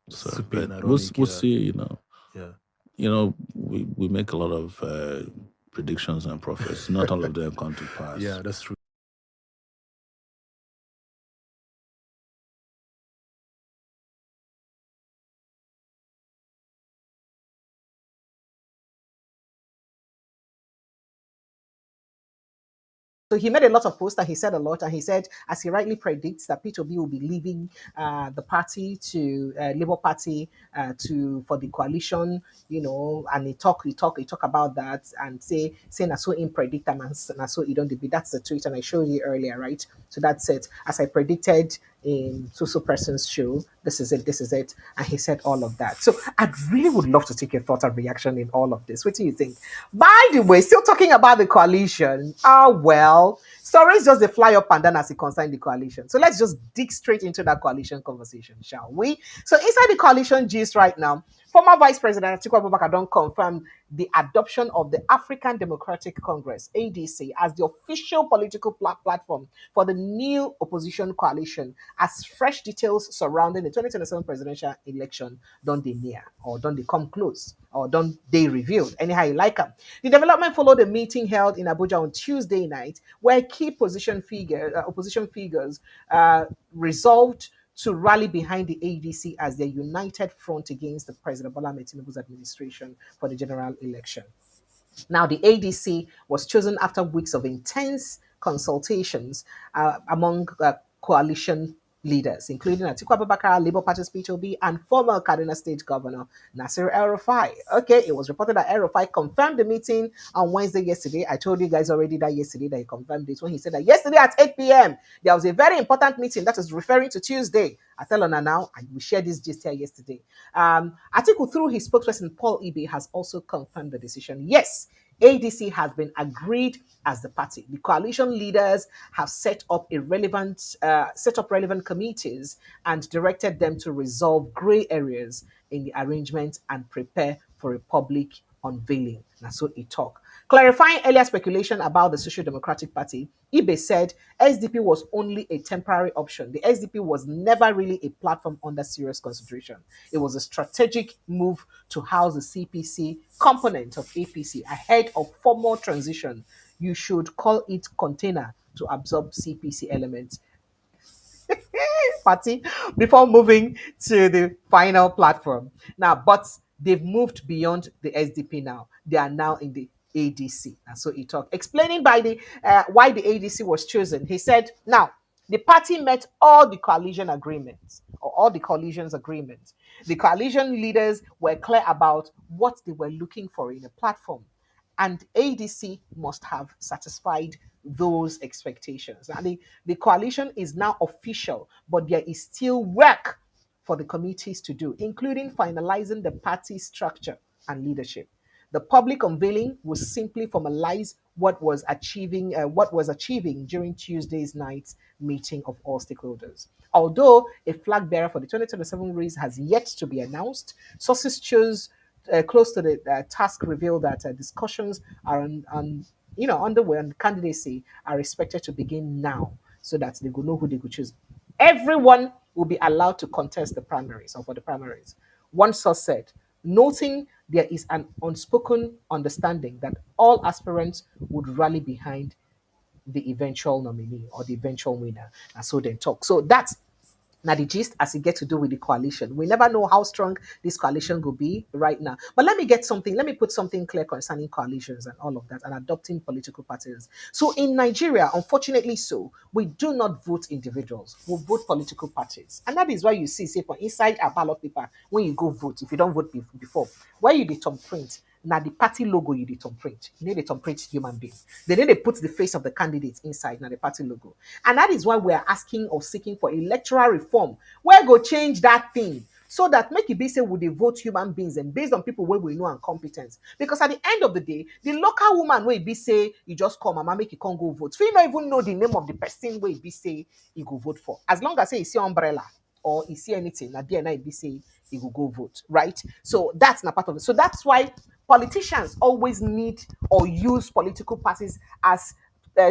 super But ironic. we'll see, Yeah. We make a lot of predictions and prophecies. Not all of them come to pass. Yeah, that's true. So he made a lot of posts and he said a lot, and he said, as he rightly predicts, that Peter Obi will be leaving the party to Labour Party for the coalition, and he talk about that and saying I saw him predict and I saw he don't be. That's the tweet, and I showed you earlier, right? So that's it. As I predicted in so person's show, this is it, and he said all of that. So I really would love to take your thought and reaction in all of this. What do you think? By the way, still talking about the coalition. Stories just they fly up and down as it concerns the coalition. So let's just dig straight into that coalition conversation, shall we? So inside the coalition gist right now, former Vice President Atiku Abubakar don confirm the adoption of the African Democratic Congress (ADC) as the official political platform for the new opposition coalition, as fresh details surrounding the 2027 presidential election don't they near, or don't they come close, or don't they revealed, anyhow you like them. The development followed a meeting held in Abuja on Tuesday night, where key opposition figures resolved to rally behind the ADC as their united front against the President Bola Ahmed Tinubu's administration for the general election. Now, the ADC was chosen after weeks of intense consultations among coalition leaders, including Atiku Abubakar, Labour Party Peter Obi, and former Kaduna State Governor Nasir El-Rufai. Okay, it was reported that El-Rufai confirmed the meeting on Wednesday yesterday. I told you guys already that yesterday that he confirmed this when he said that yesterday at 8 p.m. there was a very important meeting that is referring to Tuesday. I tell Ona now, and we shared this gist here yesterday. Atiku, through his spokesperson Paul Ibe, has also confirmed the decision. Yes, ADC has been agreed as the party. The coalition leaders have set up relevant committees and directed them to resolve grey areas in the arrangement and prepare for a public unveiling. That's so he talk. Clarifying earlier speculation about the Social Democratic Party, Ibe said SDP was only a temporary option. The SDP was never really a platform under serious consideration. It was a strategic move to house the CPC component of APC ahead of formal transition. You should call it container to absorb CPC elements party before moving to the final platform. Now, but they've moved beyond the SDP now. They are now in the ADC. And so he talked, explaining by the why the ADC was chosen. He said, now, the party met all the coalition agreements, or all the coalition's agreements. The coalition leaders were clear about what they were looking for in a platform, and ADC must have satisfied those expectations. And the coalition is now official, but there is still work for the committees to do, including finalizing the party structure and leadership. The public unveiling will simply formalize what was achieving during Tuesday's night's meeting of all stakeholders. Although a flag bearer for the 2027 race has yet to be announced, sources close to the task reveal that discussions are underway, and candidacy are expected to begin now so that they will know who they could choose. Everyone will be allowed to contest the primaries or for the primaries. One source said, noting there is an unspoken understanding that all aspirants would rally behind the eventual nominee or the eventual winner. And so they talk. So that's now the gist as it get to do with the coalition. We never know how strong this coalition will be right now. But let me put something clear concerning coalitions and all of that and adopting political parties. So in Nigeria, unfortunately so, we do not vote individuals. We vote political parties. And that is why you see, say for inside a ballot paper, when you go vote, if you don't vote before, where you did thumb print, now the party logo you did thumb print. You need a thumb print human being. Then they put the face of the candidate inside now the party logo. And that is why we are asking or seeking for electoral reform. Where go change that thing so that make it be say would they vote human beings and based on people where we know and competence. Because at the end of the day, the local woman will be say you just call mama make you can't go vote. So you don't even know the name of the person where be say you go vote for. As long as say you see umbrella or you see anything, na there be say you will go vote, right? So that's not part of it. So that's why politicians always need or use political parties as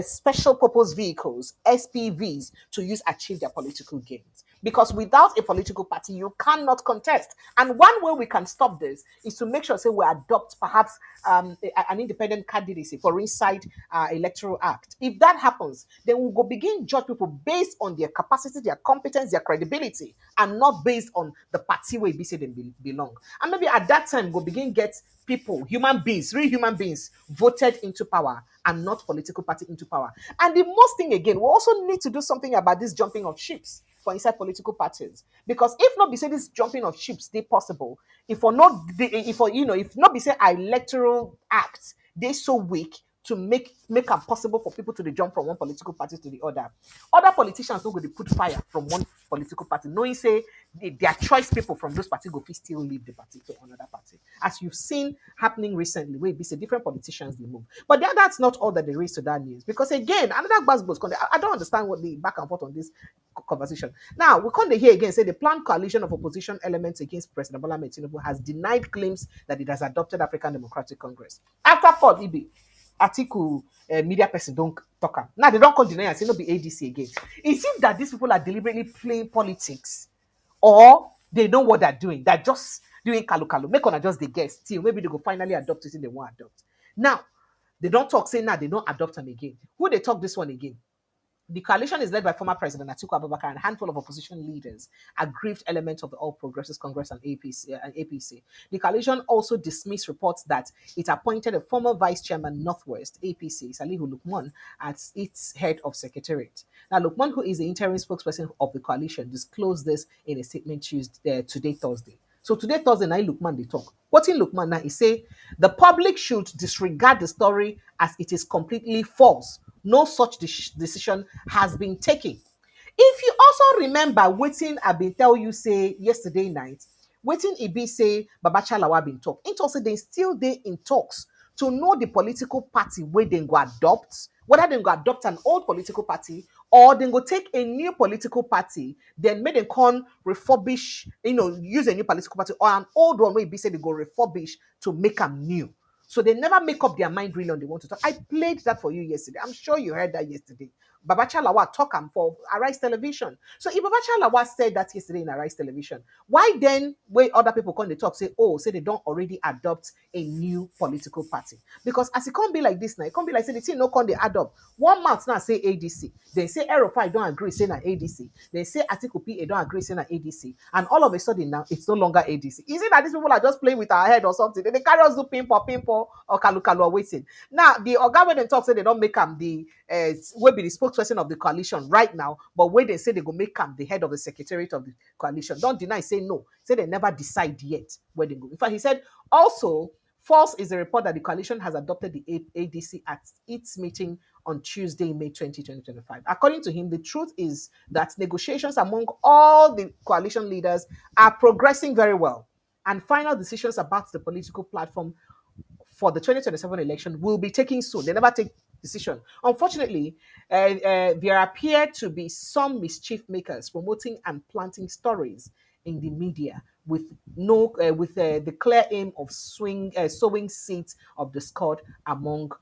special purpose vehicles, SPVs, to achieve their political gains. Because without a political party, you cannot contest. And one way we can stop this is to make sure, say, we adopt perhaps an independent candidacy for inside electoral act. If that happens, then we'll go begin judge people based on their capacity, their competence, their credibility, and not based on the party where they say they belong. And maybe at that time, we'll begin get people, human beings, real human beings, voted into power and not political party into power. And the most thing again, we also need to do something about this jumping of ships for inside political parties. Because if not be say this jumping of ships, they possible. If or not, if not be say our electoral acts, they so weak to make it possible for people to jump from one political party to the other. Other politicians don't go to put fire from one political party, knowing say their choice people from those parties go still leave the party to another party. As you've seen happening recently, where we say different politicians they move. But that's not all that there is to that news. Because again, another buzzbuzz. I don't understand what the back and forth on this conversation. Now we come to hear again say the planned coalition of opposition elements against President Bola Ahmed Tinubu has denied claims that it has adopted African Democratic Congress. After Paul Ibe, Atiku media person don't talk am. Now they don't come deny and say no be ADC again. It seems that these people are deliberately playing politics, or they know what they're doing. They're just doing kalu. Make on just the guess till maybe they go finally adopt it in they won't adopt. Now they don't talk say now they don't adopt them again. Who they talk this one again? The coalition is led by former President Atiku Abubakar and a handful of opposition leaders, aggrieved elements of the All Progressives Congress and APC. The coalition also dismissed reports that it appointed a former Vice Chairman Northwest APC, Salihu Lukman, as its head of secretariat. Now, Lukman, who is the interim spokesperson of the coalition, disclosed this in a statement today, Thursday. So today, Thursday night, Lukman they talk. What in Lukman now is say the public should disregard the story as it is completely false. No such decision has been taken. If you also remember waiting I been tell you say yesterday night, waiting it be say Babacha Lawa been talk. It also they still they in talks to know the political party where they go adopt, whether they go adopt an old political party or they go take a new political party, then make them come refurbish, use a new political party or an old one where it be say they go refurbish to make them new. So they never make up their mind really on they want to talk. I played that for you yesterday. I'm sure you heard that yesterday. Babacha Lawa talk for Arise Television. So if Babacha Lawa said that yesterday in Arise Television, why then when other people come they talk say, say they don't already adopt a new political party? Because as it can't be like this now, it can't be like say the thing no come they adopt. One month now say ADC. They say Aerofi don't agree say na ADC. They say Atiku PA don't agree say na ADC. And all of a sudden now it's no longer ADC. Is it that these people are just playing with our head or something? They carry us do pimpo or kalu or waiting. Now the organ when they talk say they don't make them the will be the spokesperson of the coalition right now, but when they say they go make him the head of the secretariat of the coalition, don't deny, say no, say they never decide yet where they go. In fact, he said also false is the report that the coalition has adopted the ADC at its meeting on Tuesday, May 20, 2025. According to him, the truth is that negotiations among all the coalition leaders are progressing very well, and final decisions about the political platform for the 2027 election will be taken soon. They never take decision. Unfortunately, there appear to be some mischief makers promoting and planting stories in the media with no with the clear aim of sowing seeds of discord among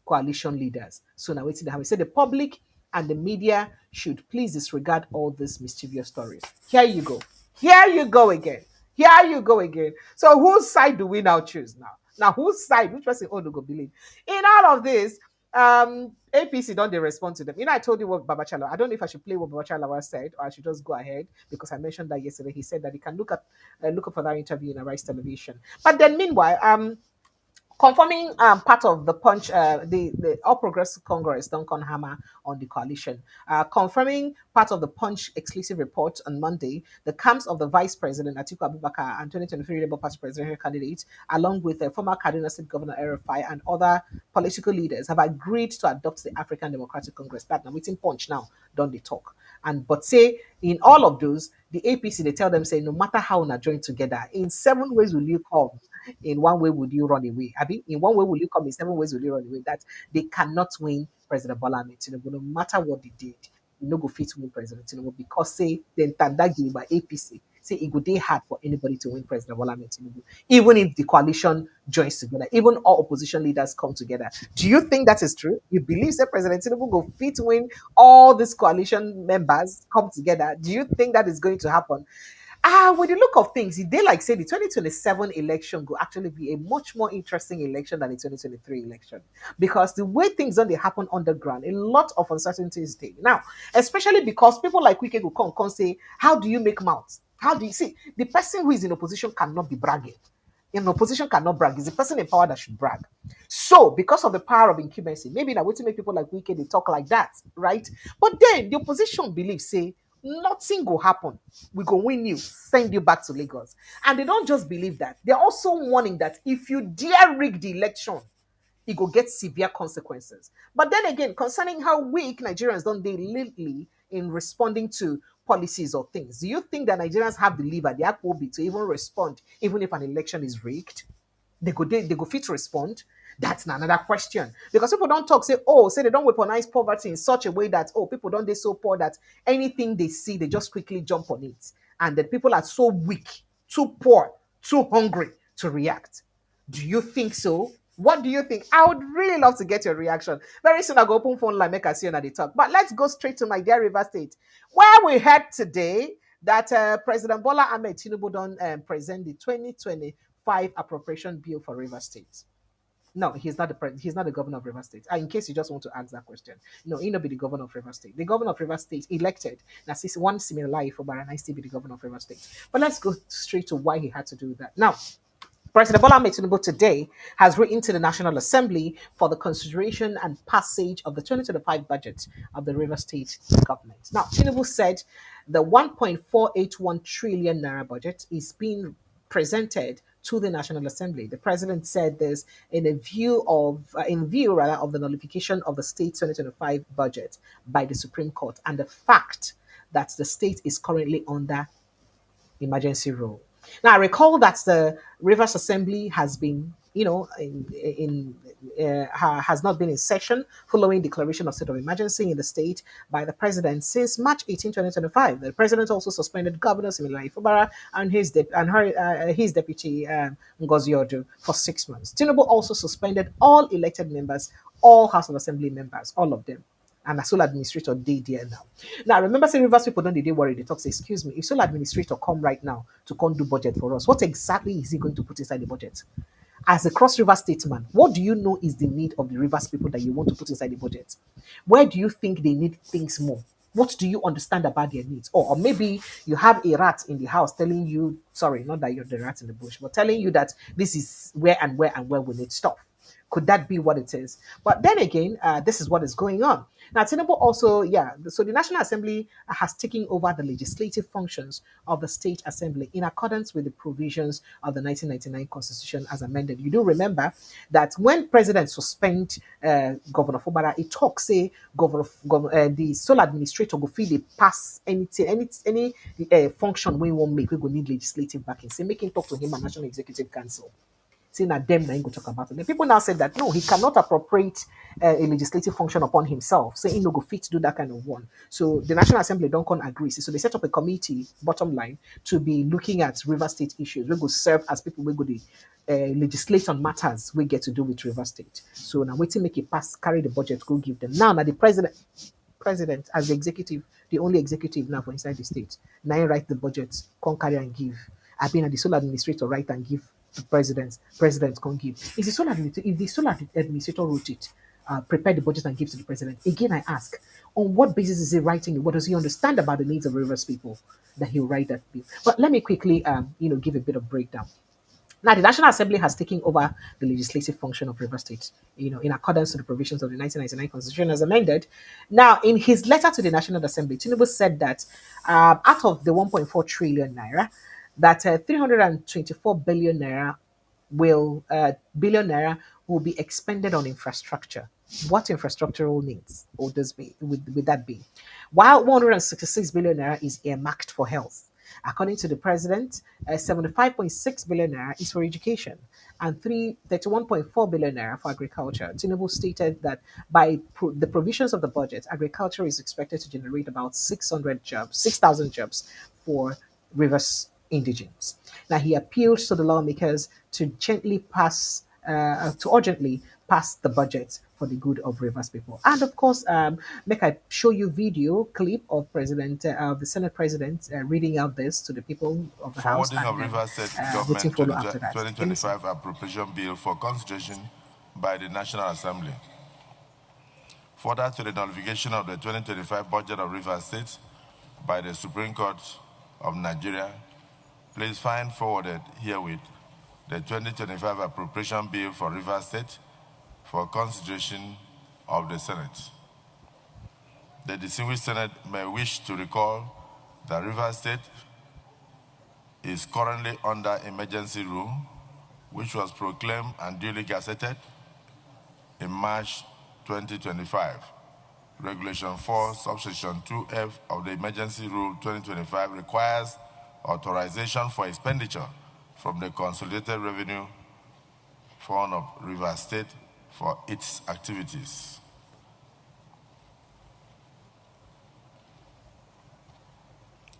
coalition leaders. So now waiting, have we said the public and the media should please disregard all these mischievous stories. Here you go. Here you go again. Here you go again. So whose side do we now choose now? Now whose side? Which person ought to go believe? In all of this, APC don't they respond to them? You know, I told you what Babachala. I don't know if I should play what Babachala said or I should just go ahead because I mentioned that yesterday. He said that he can look up for that interview in Arise Television. But then meanwhile, confirming part of the punch, the All Progressive Congress, Duncan Hammer on the coalition, confirming part of the punch exclusive report on Monday, the camps of the Vice President Atiku Abubakar and 2023 Labour Party presidential candidate, along with former Kaduna State Governor Erifai and other political leaders, have agreed to adopt the African Democratic Congress. That now meeting punch now, don't they talk? And but say in all of those, the APC they tell them say no matter how na join together, in 7 ways will you come, in 1 way would you run away. I mean, in 1 way will you come, in 7 ways will you run away. That they cannot win President Bola Ahmed Tinubu, no matter what they did. You no go fit win President Tinubu because say then Tandagi by APC say it would be hard for anybody to win President Bola Ahmed Tinubu, even if the coalition joins together, even all opposition leaders come together. Do you think that is true? You believe that President Tinubu go fit win all these coalition members come together? Do you think that is going to happen? With the look of things, they like say the 2027 election will actually be a much more interesting election than the 2023 election because the way things don't they happen underground, a lot of uncertainties there. Now, especially because people like Wike will come say, how do you make mouths? How do you see the person who is in opposition cannot be bragging? In opposition cannot brag. It's the person in power that should brag. So, because of the power of incumbency, maybe that way to make people like Wike they talk like that, right? But then the opposition believes say nothing will happen. We go win you, send you back to Lagos. And they don't just believe that. They're also warning that if you dare rig the election, it will get severe consequences. But then again, concerning how weak Nigerians don't they lately in responding to policies or things, do you think that Nigerians have the lever, the Akwobi, to even respond, even if an election is rigged? They go fit to respond. That's another question. Because people don't talk, say they don't weaponize poverty in such a way that people don't they so poor that anything they see, they just quickly jump on it. And that people are so weak, too poor, too hungry to react. Do you think so? What do you think? I would really love to get your reaction. Very soon I'll go open phone line, make us see and they talk. But let's go straight to my dear River State, where we heard today that President Bola Ahmed Tinubu don't present the 2025 appropriation bill for River State. No, he's not the governor of River State. In case you just want to ask that question, no, he not be the governor of River State. The governor of River State elected. Now, one similar life for Barana still be the governor of River State. But let's go straight to why he had to do that. Now, President Bola Ahmed Tinubu today has written to the National Assembly for the consideration and passage of the 2025 budget of the River State government. Now, Tinubu said the 1.481 trillion naira budget is being presented to the National Assembly. The president said this in view rather of the nullification of the state 2025 budget by the Supreme Court and the fact that the state is currently under emergency rule. Now, I recall that the Rivers Assembly has been, has not been in session following declaration of state of emergency in the state by the president since March 18, 2025. The president also suspended Governor Similayi Fubara and his deputy Ngozi Odu for 6 months. Tinubu also suspended all elected members, all House of Assembly members, all of them, and a sole administrator did there now. Now, remember, say Rivers people don't they worry. They talk, say, excuse me, if sole administrator come right now to come do budget for us, what exactly is he going to put inside the budget? As a cross river statesman, what do you know is the need of the rivers people that you want to put inside the budget? Where do you think they need things more? What do you understand about their needs? Or maybe you have a rat in the house telling you, sorry, not that you're the rat in the bush, but telling you that this is where and where and where we need stuff. Could that be what it is? But then again, this is what is going on. Now, Tinubu also, so the National Assembly has taken over the legislative functions of the State Assembly in accordance with the provisions of the 1999 Constitution as amended. You do remember that when President suspend Governor Fubara, it talks, say, the sole administrator go feel they pass anything, any function we won't make, we go need legislative backing. Say, make him talk to him and National Executive Council. saying that them now go talk about it. The people now said that no, he cannot appropriate a legislative function upon himself, saying he no go fit to do that kind of one. So the National Assembly don't come agree. So they set up a committee, bottom line, to be looking at River State issues. We go serve as people we go the legislate on matters we get to do with River State. So now waiting make it pass, carry the budget, go give them. Now the president as the executive, the only executive now for inside the state. Now he write the budget, can't carry and give. I've been at the sole administrator write and give to president can't give. If the sole administrator wrote it, prepare the budget and give to the president. Again, I ask, on what basis is he writing it? What does he understand about the needs of Rivers people that he'll write that bill? But let me quickly, give a bit of breakdown. Now, the National Assembly has taken over the legislative function of River State, in accordance to the provisions of the 1999 Constitution as amended. Now, in his letter to the National Assembly, Tinubu said that out of the 1.4 trillion naira, that 324 billion naira will be expended on infrastructure. What infrastructural needs would that be? While 166 billion naira is earmarked for health. According to the president, 75.6 billion naira is for education and 31.4 billion naira for agriculture. Tinubu stated that by the provisions of the budget, agriculture is expected to generate about 6,000 jobs for Rivers indigents. Now he appeals to the lawmakers to urgently pass the budget for the good of Rivers people. And of course, make I show you video clip of the Senate President reading out this to the people of the House. Forwarding of Rivers State Voting Government follow after that. 2025 Appropriation Bill for consideration by the National Assembly. Further to the nullification of the 2025 budget of Rivers State by the Supreme Court of Nigeria, please find forwarded herewith the 2025 Appropriation Bill for Rivers State for consideration of the Senate. The distinguished Senate may wish to recall that Rivers State is currently under emergency rule, which was proclaimed and duly gazetted in March 2025. Regulation 4, subsection 2F of the Emergency Rule 2025 requires authorization for expenditure from the Consolidated Revenue Fund of Rivers State for its activities.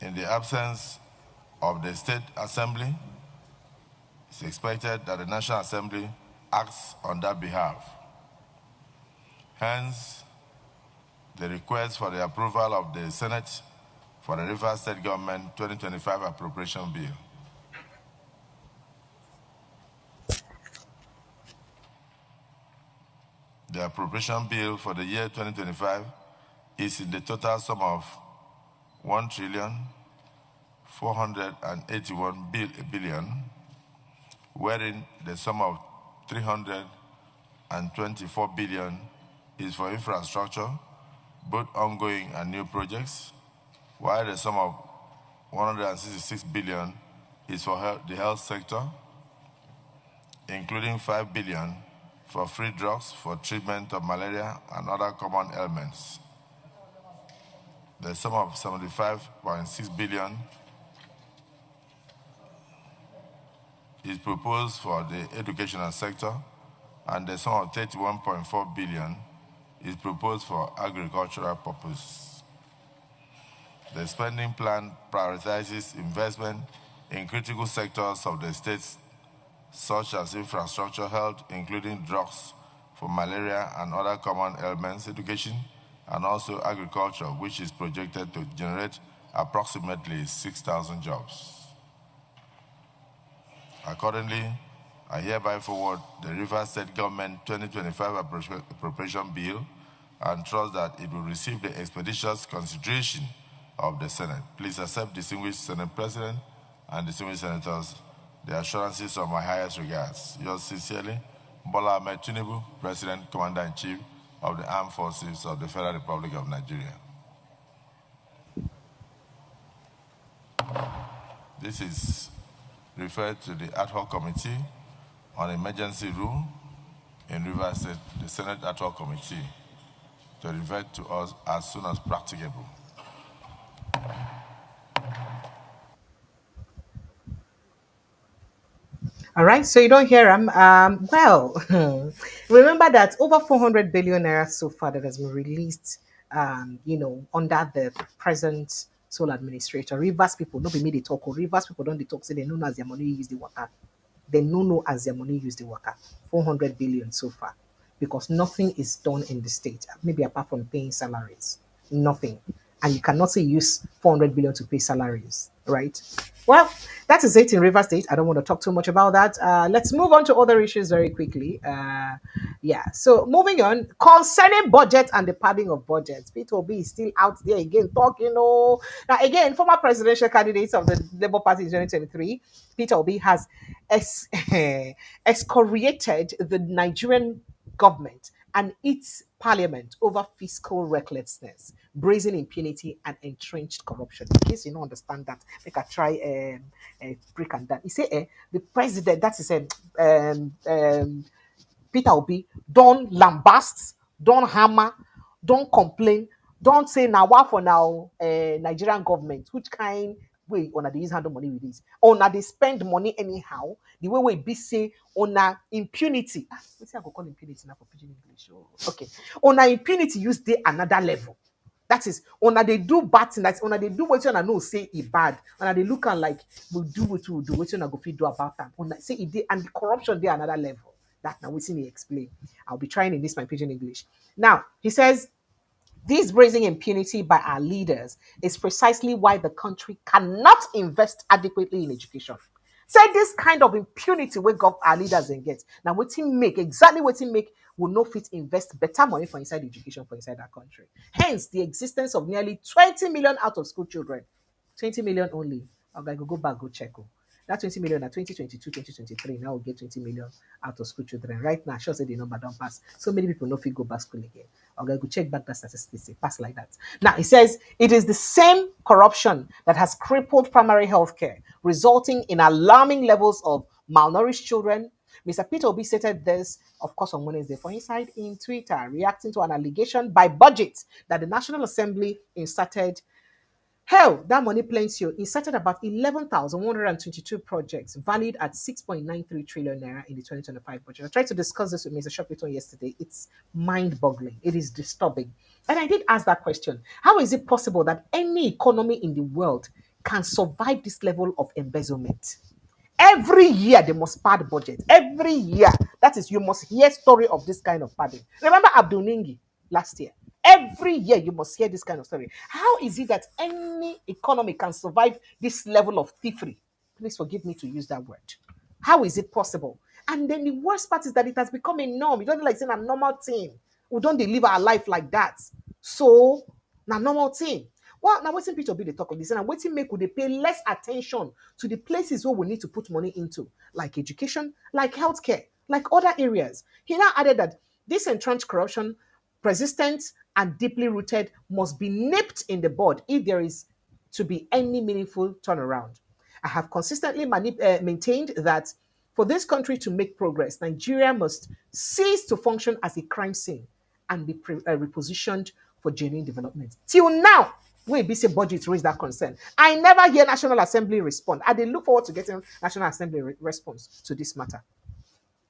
In the absence of the State Assembly, it's expected that the National Assembly acts on that behalf. Hence, the request for the approval of the Senate for the Rivers State Government 2025 Appropriation Bill. The appropriation bill for the year 2025 is in the total sum of 1,481 billion, wherein the sum of 324 billion is for infrastructure, both ongoing and new projects, while the sum of 166 billion is for the health sector, including 5 billion for free drugs for treatment of malaria and other common ailments. The sum of 75.6 billion is proposed for the educational sector, and the sum of 31.4 billion is proposed for agricultural purposes. The spending plan prioritizes investment in critical sectors of the states, such as infrastructure, health, including drugs for malaria and other common ailments, education, and also agriculture, which is projected to generate approximately 6,000 jobs. Accordingly, I hereby forward the Rivers State Government 2025 Appropriation Bill and trust that it will receive the expeditious consideration of the Senate. Please accept, distinguished Senate President and distinguished senators, the assurances of my highest regards. Yours sincerely, Bola Ahmed Tinubu, President, Commander-in-Chief of the Armed Forces of the Federal Republic of Nigeria. This is referred to the Ad hoc Committee on Emergency Rule in Rivers State, the Senate Ad hoc Committee, to revert to us as soon as practicable. All right, so you don't hear them. Well, remember that over 400 billion naira so far that has been released, under the present sole administrator. Rivers people, not be me they talk. Rivers people don't they talk, say they know as their money use the water. They know as their money use the water. 400 billion so far, because nothing is done in the state, maybe apart from paying salaries. Nothing. And you cannot say use 400 billion to pay salaries, right? Well, that is it in River State. I don't want to talk too much about that. Let's move on to other issues very quickly. Yeah, so moving on concerning budget and the padding of budgets. Peter Obi is still out there again talking. Oh, now again, former presidential candidates of the Labour Party in 2023, Peter Obi has ex- excoriated the Nigerian government and its parliament over fiscal recklessness, brazen impunity, and entrenched corruption. In case you don't understand that, make I try break and down. He say, the president, that is Peter Obi, don't lambast, don't hammer, don't complain, don't say now what for now Nigerian government, which kind way on they use handle money with this. On they spend money anyhow. The way we be say on impunity. Let's say I go call impunity now for pidgin English. Oh, okay. On impunity use the another level. That is, when they do bad thing, that's when they do what you know say it bad. When they look and like we do what we do, what you go fit do about that. When say it did, and the corruption there another level. That now we see me explain. I'll be trying in this my pidgin English. Now he says this raising impunity by our leaders is precisely why the country cannot invest adequately in education. Say this kind of impunity we got our leaders and get. Now what make exactly what make will no fit invest better money for inside education for inside our country. Hence the existence of nearly 20 million out of school children. 20 million only. Okay, go back, go check. Oh. That 20 million at 2022, 2023. Now we'll get 20 million out of school children. Right now, sure say the number don't pass. So many people no fit go back school again. Okay, go check back that statistics. It pass like that. Now it says it is the same corruption that has crippled primary health care, resulting in alarming levels of malnourished children. Mr. Peter Obi stated this, of course, on Wednesday for Inside in Twitter, reacting to an allegation by Budget that the National Assembly inserted. Hell, that money plenty. Inserted about 11,122 projects valued at 6.93 trillion naira in the 2025 budget. I tried to discuss this with Mr. Shopito yesterday. It's mind boggling. It is disturbing. And I did ask that question. How is it possible that any economy in the world can survive this level of embezzlement? Every year they must pad budget. Every year. That is, you must hear story of this kind of padding. Remember Abdul Ningi last year? Every year you must hear this kind of story. How is it that any economy can survive this level of thievery? Please forgive me to use that word. How is it possible? And then the worst part is that it has become a norm. You don't like saying a normal thing. We don't live our life like that. So, na normal thing. Well, now waiting Peter be the talk of this, and waiting make would they pay less attention to the places where we need to put money into, like education, like healthcare, like other areas. He now added that this entrenched corruption, persistent and deeply rooted, must be nipped in the bud if there is to be any meaningful turnaround. I have consistently maintained that for this country to make progress, Nigeria must cease to function as a crime scene and be repositioned for genuine development. Till now, we be say budget raise that concern. I never hear National Assembly respond. I look forward to getting National Assembly response to this matter.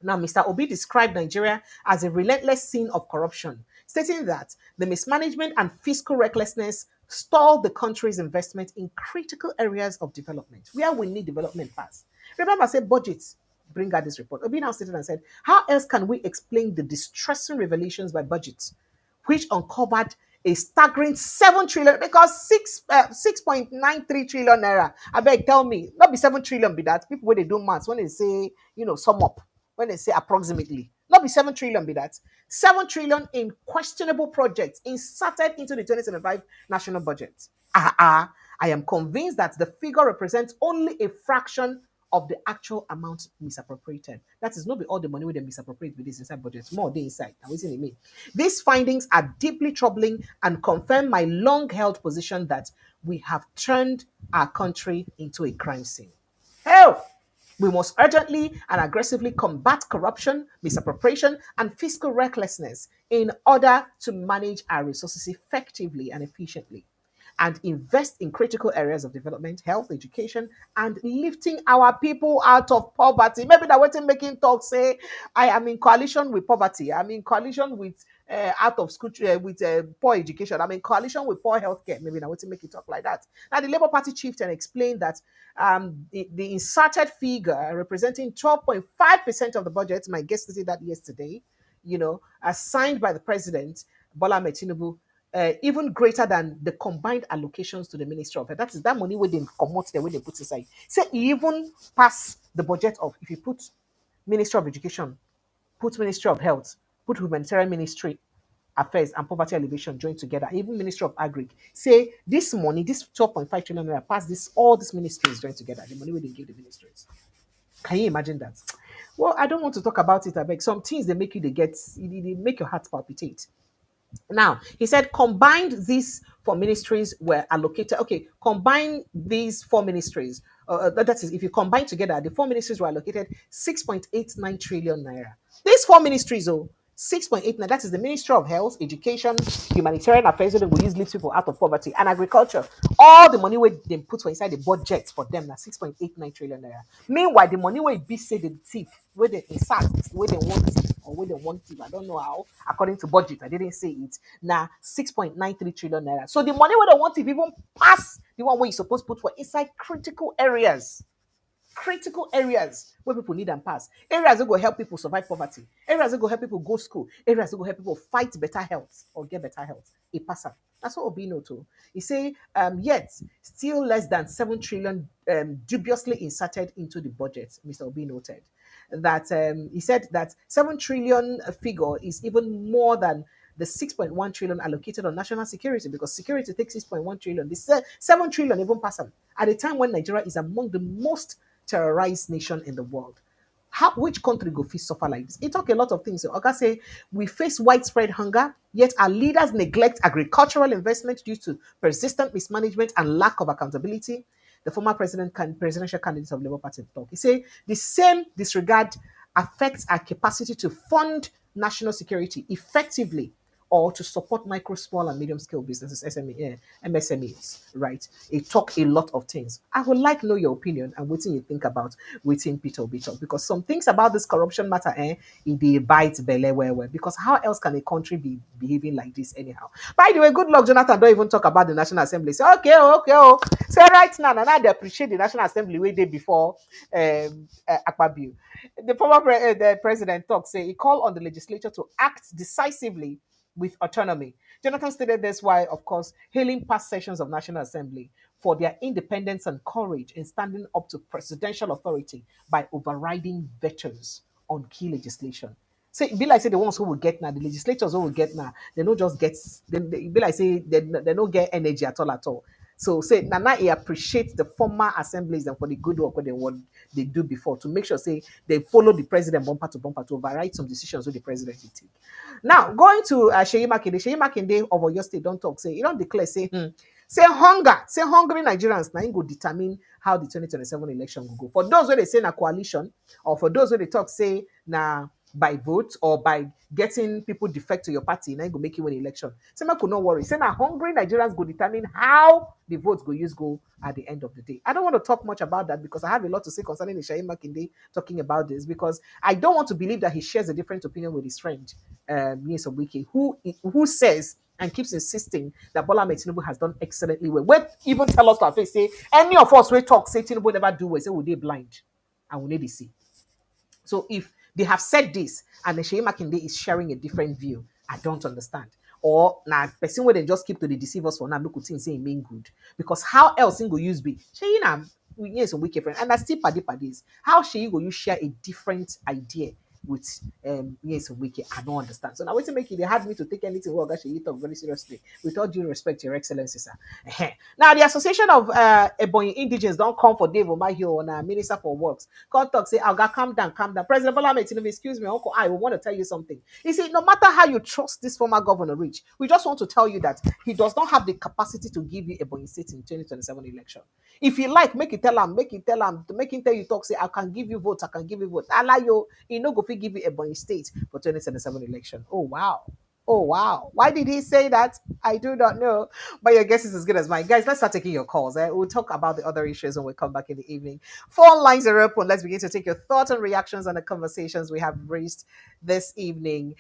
Now, Mr. Obi described Nigeria as a relentless scene of corruption, stating that the mismanagement and fiscal recklessness stalled the country's investment in critical areas of development, where we need development fast. Remember, I said budgets. Bring out this report. Obi now stated and said, how else can we explain the distressing revelations by budgets, which uncovered a staggering 7 trillion because 6.93 trillion naira. I beg tell me, not be 7 trillion be that. People when they do maths, when they say, sum up, when they say approximately, not be 7 trillion be that. 7 trillion in questionable projects inserted into the 2025 national budget. I am convinced that the figure represents only a fraction of the actual amount misappropriated. That is not be all the money we they misappropriate with this inside budget. More they inside. Now, what do you mean? These findings are deeply troubling and confirm my long-held position that we have turned our country into a crime scene. Hell, we must urgently and aggressively combat corruption, misappropriation, and fiscal recklessness in order to manage our resources effectively and efficiently. and invest in critical areas of development, health, education, and lifting our people out of poverty. Maybe that waiting making talk say, I am in coalition with poverty. I'm in coalition with out of school with poor education. I'm in coalition with poor healthcare. Maybe now waiting make it talk like that. Now the Labour Party chieftain explained that the inserted figure representing 12.5% of the budget, my guest did that yesterday, assigned by the president, Bola Ahmed Tinubu, even greater than the combined allocations to the Ministry of Health. That is that money where they come out there, where they put aside. Say even pass the budget of, if you put Ministry of Education, put Ministry of Health, put Humanitarian Ministry Affairs and Poverty Alleviation joined together, even Ministry of Agri. Say this money, this 12.5 trillion naira, pass this, all these ministries joined together, the money we didn't give the ministries. Can you imagine that? Well, I don't want to talk about it. I beg. Some things they make you they make your heart palpitate. Now, he said combined these four ministries were allocated. Okay, combine these four ministries. That is, if you combine together, the four ministries were allocated 6.89 trillion naira. These four ministries, 6.89, that is the Ministry of Health, Education, Humanitarian Affairs, so they will use lift people out of poverty, and agriculture. All the money where they put for inside the budget for them, now 6.89 trillion naira. Meanwhile, the money where be say the thief, where they insert, where they want it, or where they want it, I don't know how, according to budget, I didn't say it. Now 6.93 trillion naira. So the money where they want it even pass the one where you supposed to put for inside critical areas where people need and pass. Areas that go help people survive poverty. Areas that go help people go school. Areas that go help people fight better health or get better health. It pass up. That's what Obi know too. He say, yet still less than 7 trillion dubiously inserted into the budget. Mr. Obi noted that he said that 7 trillion figure is even more than the 6.1 trillion allocated on national security, because security takes 6.1 trillion. The 7 trillion even pass them at a time when Nigeria is among the most terrorized nation in the world. Which country go fit suffer like this? It talk a lot of things. So Oga say we face widespread hunger, yet our leaders neglect agricultural investment due to persistent mismanagement and lack of accountability. The former presidential candidate of Labour Party talk. He say the same disregard affects our capacity to fund national security effectively or to support micro, small, and medium scale businesses, MSMEs, right? It talk a lot of things. I would like to know your opinion and what you think about waiting Peter Obi talk, because some things about this corruption matter, it bites belly well. Because how else can a country be behaving like this anyhow? By the way, good luck, Jonathan. Don't even talk about the National Assembly. Say, okay. So right now, they appreciate the National Assembly way day before Akpabio. The former the president talk say he called on the legislature to act decisively with autonomy. Jonathan stated this while, of course, hailing past sessions of National Assembly for their independence and courage in standing up to presidential authority by overriding vetoes on key legislation. So it be like say the ones who will get now, the legislators who will get now, they don't just get, they be like say they don't get energy at all. So say Nana he appreciates the former assemblies and for the good work they do before to make sure say they follow the president bumper to bumper to override some decisions that the president will take. Now going to Sheyi Makinde of your state don't talk say you don't declare say hungry Nigerians now go determine how the 2027 election will go. For those where they say na coalition, or for those where they talk say na by vote or by getting people defect to your party, now you go make you win election. Say man could not worry. Say now hungry Nigerians go determine how the votes go at the end of the day. I don't want to talk much about that because I have a lot to say concerning the Sheyi Makinde talking about this, because I don't want to believe that he shares a different opinion with his friend, Nyesom Wike, who says and keeps insisting that Bola Ahmed Tinubu has done excellently well. When even tell us to our face, say any of us we talk, say Tinubu never do well, say we they blind and we need to see. So if they have said this and the Sheyi Makinde is sharing a different view, I don't understand. Or now person where they just keep to the deceivers for now, look at say mean good. Because how else go use be? Sheyi na yes, some wicked friend, and I still padis. How Sheyi go you share a different idea with yes wicked? I don't understand. So now wait to make it they had me to take anything well that Sheyi talk very seriously. With all due respect, Your Excellency, sir. Now the Association of Ebonyi Indigenes don't come for Dave Omahio on Minister for Works. Come talk say, I'll calm down. President Bola Ahmed Tinubu, excuse me, Uncle, I want to tell you something. He said, no matter how you trust this former governor Rich, we just want to tell you that he does not have the capacity to give you Ebonyi State in 2027 election. If you like, make it tell him, to make him tell you talk, say, I can give you votes, I can give you votes. Allah you, he no go fit give you Ebonyi State for 2027 election. Oh wow. Oh wow. Why did he say that? I do not know. But your guess is as good as mine. Guys, let's start taking your calls. We'll talk about the other issues when we come back in the evening. Phone lines are open. Let's begin to take your thoughts and reactions on the conversations we have raised this evening.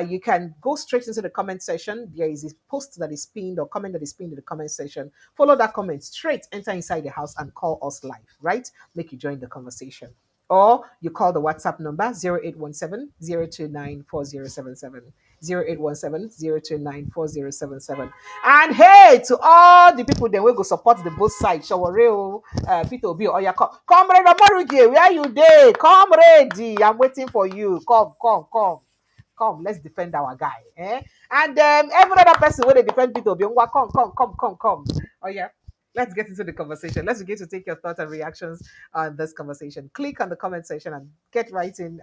You can go straight into the comment section. There is a post that is pinned or comment that is pinned in the comment section. Follow that comment straight, enter inside the house and call us live, right? Make you join the conversation. Or you call the WhatsApp number 0817 029 4077. 0817 And hey, to all the people that will go support the both sides, Sowore, Peter Obi, or Comrade Amaruge, where you dey? Come ready, I'm waiting for you. Come, let's defend our guy. And every other person where they defend Peter Obi, come. Oh yeah. Let's get into the conversation. Let's begin to take your thoughts and reactions on this conversation. Click on the comment section and get right in,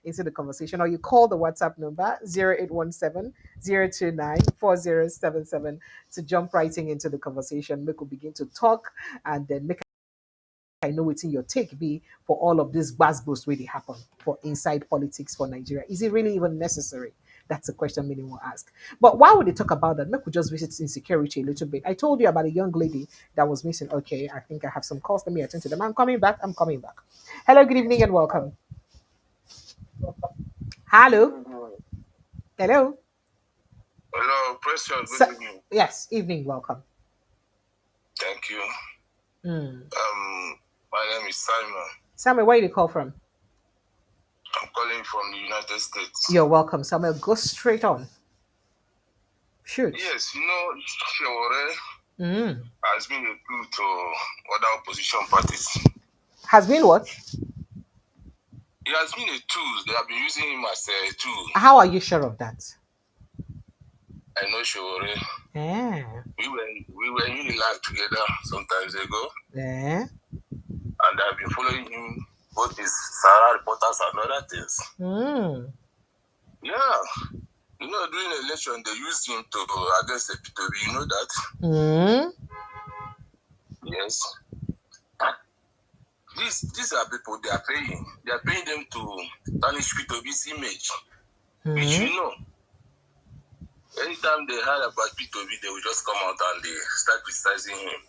into the conversation. Or you call the WhatsApp number 0817 029 4077 to jump right into the conversation. Make we begin to talk and then make I know what's in your take be for all of this buzz boost really happen for inside politics for Nigeria. Is it really even necessary? That's a question many will ask. But why would they talk about that? Maybe we just visit insecurity a little bit. I told you about a young lady that was missing. Okay, I think I have some calls. Let me attend to them. I'm coming back. Hello, good evening and welcome. Hello. Hello. Hello, Precious. Good evening. Yes, evening. Welcome. Thank you. Mm. My name is Simon. Samuel, where did you call from? I'm calling from the United States. You're welcome, Samuel. Go straight on. Shoot. Yes, Sowore has been a tool to other opposition parties. Has been what? It has been a tool. They have been using him as a tool. How are you sure of that? I know Sowore. Yeah. We were in Unilag together some times ago. Yeah. And I've been following him, both his Sarah reporters and other things. Yeah. During the election, they used him to against the Peter Obi. You know that? Yes. These are people they are paying. They are paying them to tarnish Peter Obi's image. Which anytime they heard about Peter Obi, they will just come out and they start criticizing him.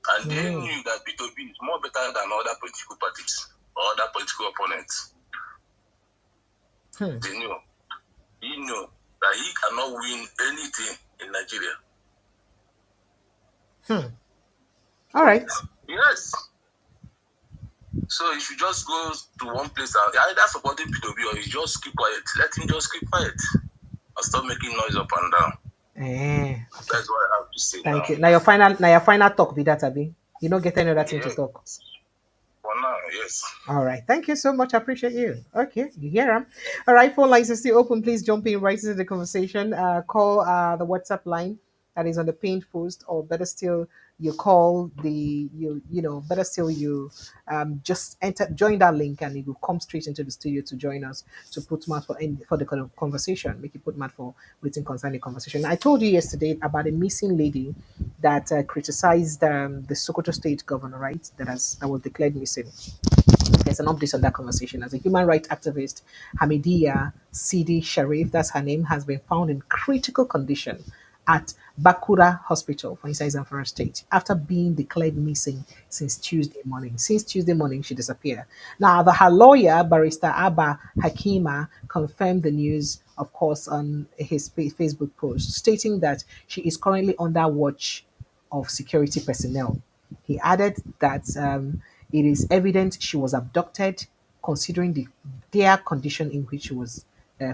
And they knew that Peter Obi is more better than other political parties or other political opponents. They knew. He knew that he cannot win anything in Nigeria. All right. Yes. So if you just go to one place and either supporting Peter Obi or you just keep quiet, let him just keep quiet and stop making noise up and down. That's what I have to say. Thank you. Now your final talk be that, Abi. You don't get any other thing to talk. For now, yes. All right. Thank you so much. I appreciate you. Okay, you hear him. All right, phone lines are still open. Please jump in right into the conversation. Call the WhatsApp line that is on the pinned post, or better still, you call better still you just join that link and you will come straight into the studio to join us to put mouth for the kind of conversation. Make you put mouth for waiting concerning the conversation. I told you yesterday about a missing lady that criticized the Sokoto state governor, right? That was declared missing. There's an update on that conversation. As a human rights activist, Hamidiya Sidi Sharif, that's her name, has been found in critical condition at Bakura Hospital for inside Zamfara State after being declared missing since Tuesday morning. Since Tuesday morning, she disappeared. Now, her lawyer, Barrister Abba Hakima, confirmed the news, of course, on his Facebook post, stating that she is currently under watch of security personnel. He added that it is evident she was abducted, considering the dire condition in which she was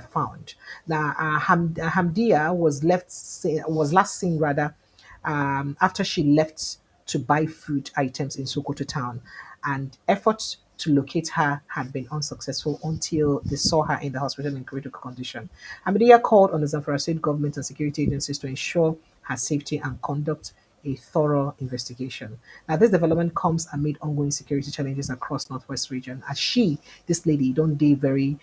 found. Now, Hamdia was last seen rather after she left to buy food items in Sokoto town, and efforts to locate her had been unsuccessful until they saw her in the hospital in critical condition. Hamdia called on the Zamfara state government and security agencies to ensure her safety and conduct a thorough investigation. Now, this development comes amid ongoing security challenges across Northwest region. As this lady, don't they very,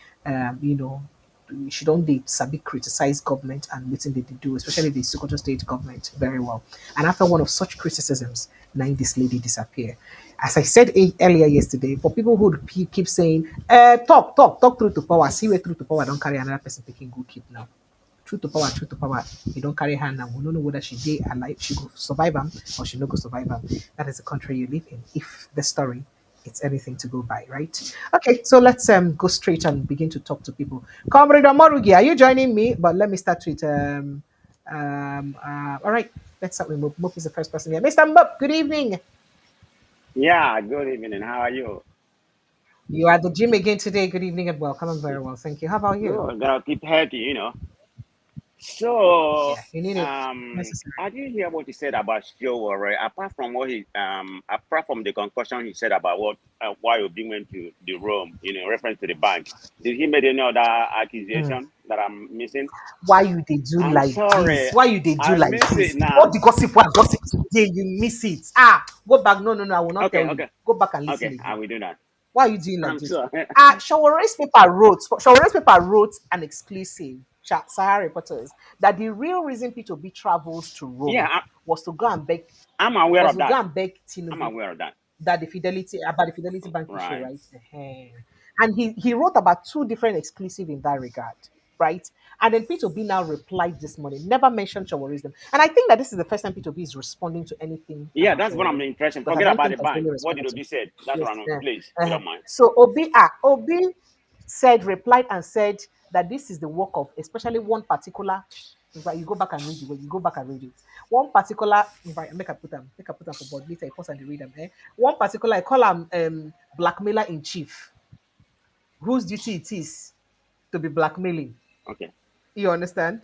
she don't they sabi criticize government and what they do, especially the Sokoto state government, very well. And after one of such criticisms, now this lady disappear. As I said earlier yesterday, for people who keep saying, talk through to power, see where through to power, don't carry another person taking good keep now. True to power, true to power. You don't carry her now. We don't know whether she did alive, she go survive him or she no go survive him. That is the country you live in. If the story it's anything to go by, right? Okay, so let's go straight and begin to talk to people. Comrade Morugi, are you joining me? But let me start with all right. Let's start with Mope. Mope is the first person here. Mr. Mope, good evening. Yeah, good evening. How are you? You are at the gym again today. Good evening and welcome. I'm very well, thank you. How about you? Good. Gotta keep healthy. So, Yeah, you need it. I Necessary. didn't hear what he said about Sowore. Apart from the concussion he said about why Obi went to the Rome, in reference to the bank. Did he make any other Mm. accusation that I'm missing? Why you they do I'm like this? sorry, Why you they do I like miss this? it All now. the gossip one gossip today, you miss it. Go back. No, no, no. I will not Okay, tell you. okay, Go back and listen okay. I again. will do that. Why are you doing like I'm this? sorry. Showere's paper wrote an exclusive, Sahara reporters, that the real reason Peter Obi travels to Yeah, Rome was to go and beg I'm aware of that. I'm Tinubu aware of that. that the Fidelity about the Fidelity Bank issue, Right. right? And he wrote about two different exclusive in that regard, right? And then Peter B now replied this morning, never mentioned Shawarism. And I think that this is the first time Peter B is responding to anything Yeah, about that's what I'm Shawari. interested. Because I Forget don't about think the has bank. really What did responded to Obi said? That's what yes. I'm please, if you don't mind. So Obi said replied and said that this is the work of especially one particular. In fact, you go back and read it. When you go back and read it, one particular. In fact, make a put them for board later. I pause and read them. One particular, I call him blackmailer in chief, whose duty it is to be blackmailing. Okay. You understand?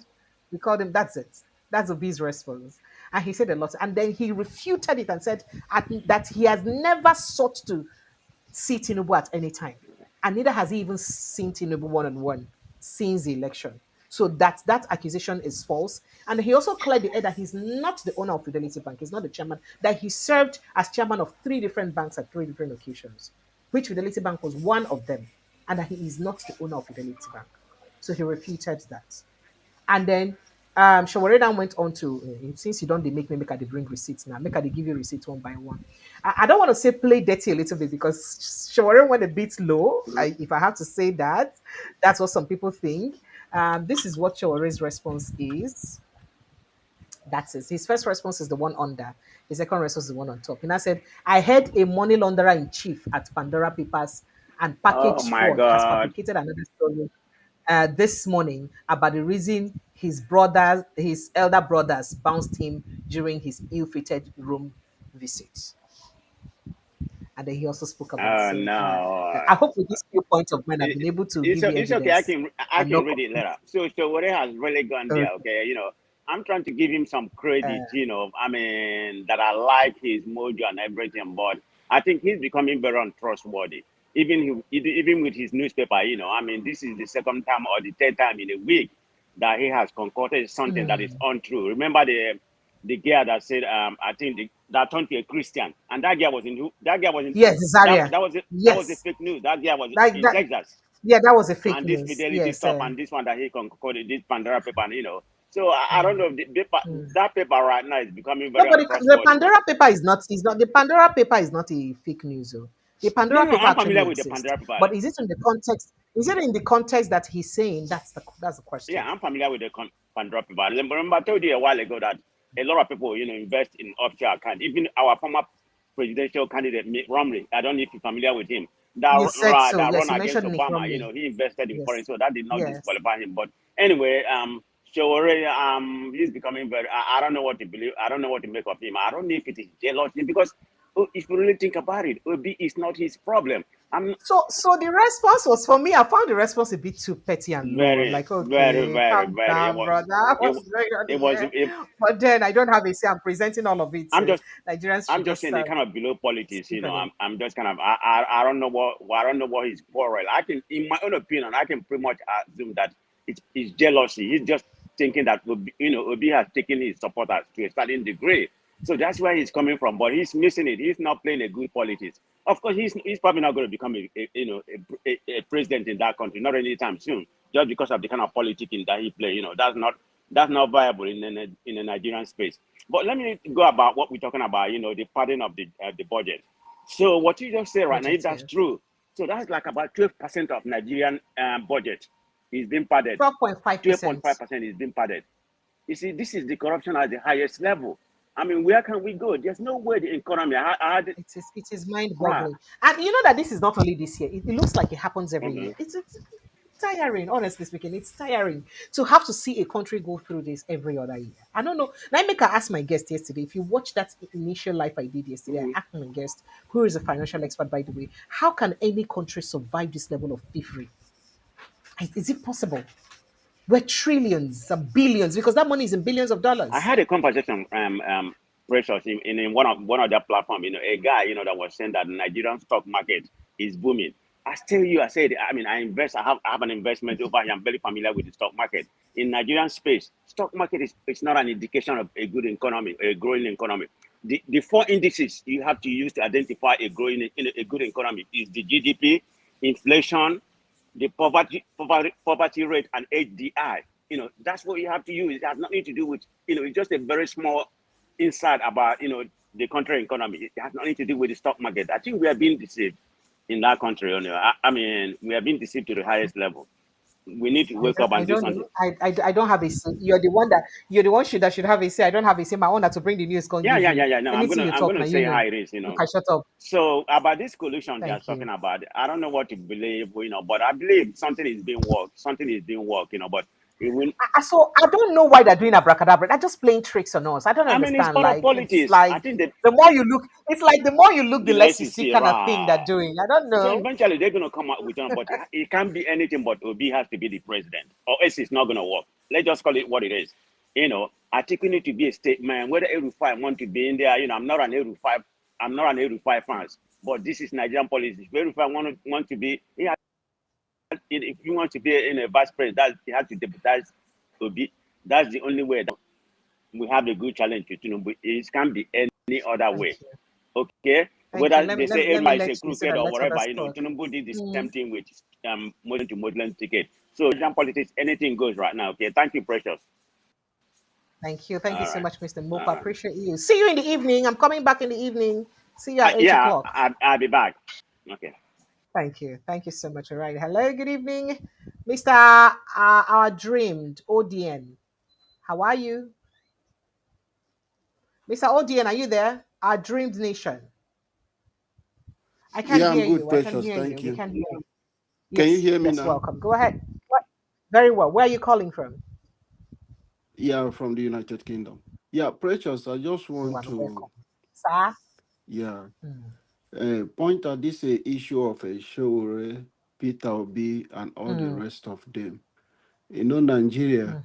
We called him. That's it. That's Obi's response, and he said a lot. And then he refuted it and said that he has never sought to see Tinubu at any time. And neither has he even seen Tinubu one on one since the election. So that accusation is false. And he also cleared the air that he's not the owner of Fidelity Bank, he's not the chairman, that he served as chairman of three different banks at three different occasions, which Fidelity Bank was one of them, and that he is not the owner of Fidelity Bank. So he refuted that. And then Shawareda went on to since you don't they make her they bring receipts now, make her they give you receipts one by one. I don't want to say play dirty a little bit because Shawareda went a bit low. If I have to say that, that's what some people think. This is what Shawareda's response is. That's it. His first response is the one under. His second response is the one on top. And I said, I heard a money launderer in chief at Pandora Papers and Oh package my fraud has God. fabricated another story this morning about the reason his elder brothers, bounced him during his ill-fated room visit. And then he also spoke about Oh saying, no. I hope with these few points of mine, I've It, been able to give you it's okay. evidence I and can no read it complete. later. So what has really gone there. Okay, I'm trying to give him some credit. I mean that I like his mojo and everything, but I think he's becoming very untrustworthy. Even with his newspaper. I mean this is the second time or the third time in a week that he has concocted something that is untrue. Remember the girl that said I think that turned to a Christian, and that girl was in Yes, Zaria. that was a Yes, fake news. That girl was like in that. Texas, Yeah, that was a fake and this news. Fidelity Yes. stuff and this one that he concocted, this Pandora paper, So I don't know if that paper right now is becoming very Nobody. The untrustworthy. Pandora paper is not. Is not the Pandora paper is not a fake news. Oh. The No, Pandora no, paper I'm actually familiar with the exists, Pandora paper. but is it in the context? Is it in the context that he's saying? That's the question. Yeah, I'm familiar with the Pandora paper. Remember, I told you a while ago that a lot of people, invest in offshore account. Even our former presidential candidate Mitt Romney, I don't know if you're familiar with him. You said so. That Yes, run you against mentioned Nick Obama, Romney. he invested in foreign, Yes. so that did not Yes. disqualify him. But anyway, Sowore, he's becoming very. I don't know what to believe. I don't know what to make of him. I don't know if it is jealousy because if you really think about it, Obi is not his problem. I'm So the response was for me. I found the response a bit too petty and low. I'm very, like, very, okay, very, calm very. down, brother. It, What's going on it was. here? But then I don't have a say. I'm presenting all of it. I'm So just Nigerians I'm should just just saying they kind of below politics, sleep on it. I'm just kind of I don't know what his quarrel. I can, in my own opinion, I can pretty much assume that it's jealousy. He's just thinking that Obi has taken his supporters to a certain degree, so that's where he's coming from. But he's missing it. He's not playing a good politics. Of course, he's probably not going to become a president in that country, not anytime soon, just because of the kind of politicking that he play. That's not viable in a Nigerian space. But let me go about what we're talking about, the padding of the budget. So what you just said right now, if Budget, that's yes. true, so that's like about 12% of Nigerian budget. is being padded. 12.5%. 12.5% is being padded. You see, this is the corruption at the highest level. I mean, where can we go? There's no way the economy. It is mind-boggling. And you know that this is not only this year. It looks like it happens every year. It's tiring, honestly speaking. It's tiring to have to see a country go through this every other year. I don't know. Now, I asked my guest yesterday. If you watch that initial live I did yesterday, I asked my guest, who is a financial expert, by the way, how can any country survive this level of thievery? Is it possible? We're trillions and billions, because that money is in billions of dollars. I had a conversation, Precious, in one of their platform. A guy, that was saying that the Nigerian stock market is booming. I said, I mean, I invest. I have an investment over here. I'm very familiar with the stock market. In Nigerian space, stock market is not an indication of a good economy, a growing economy. The four indices you have to use to identify a good economy is the GDP, inflation, the poverty rate, and HDI. That's what you have to use. It has nothing to do with, it's just a very small insight about, the country economy. It has nothing to do with the stock market. I think we are being deceived in that country. I mean, we are being deceived to the highest level. We need to wake up and do something. I don't have a say. You're the one that should have a say. I don't have a say. My owner to bring the news. No, I'm gonna say how it is. Okay, shut up. So about this collusion they're talking about, I don't know what to believe. But I believe something is being worked. But so I don't know why they're doing abracadabra. They're just playing tricks on us. I don't understand. It's part of politics. It's like, I think that the more you look, the less you see, kind of thing they're doing. I don't know. So eventually they're gonna come out with one, but it can't be anything but Obi has to be the president, or else it's not gonna work. Let's just call it what it is. Atiku need to be a statesman. Whether Erufai want to be in there, I'm not an Erufai fan, but this is Nigerian politics. If Erufai want to be, if you want to be in a vice president, you have to deputize Obi. That's the only way that we have a good challenge to Tinubu. It can't be any other way. Okay? Whether they say everybody is a crooked or whatever, Tinubu did the same thing with Muslim to Muslim ticket. So Nigerian politics, anything goes right now. Okay, thank you, Precious. Thank you so much, Mr. Mopa. I appreciate you. See you in the evening. I'm coming back in the evening. See you at 8 o'clock. I'll be back. Okay. Thank you so much. All right. Hello, good evening, Mr. Our dreamed ODN. How are you? Mr. ODN, are you there? Our dreamed nation. I can't hear I'm good, you. Precious. I can hear Thank you. We can hear you. Can you hear me now? Welcome. Go ahead. Very well. Where are you calling from? Yeah, from the United Kingdom. Yeah, Precious, I just want to welcome. Sir? Yeah. Point out this issue of Sowore, Peter Obi, and all the rest of them. Nigeria,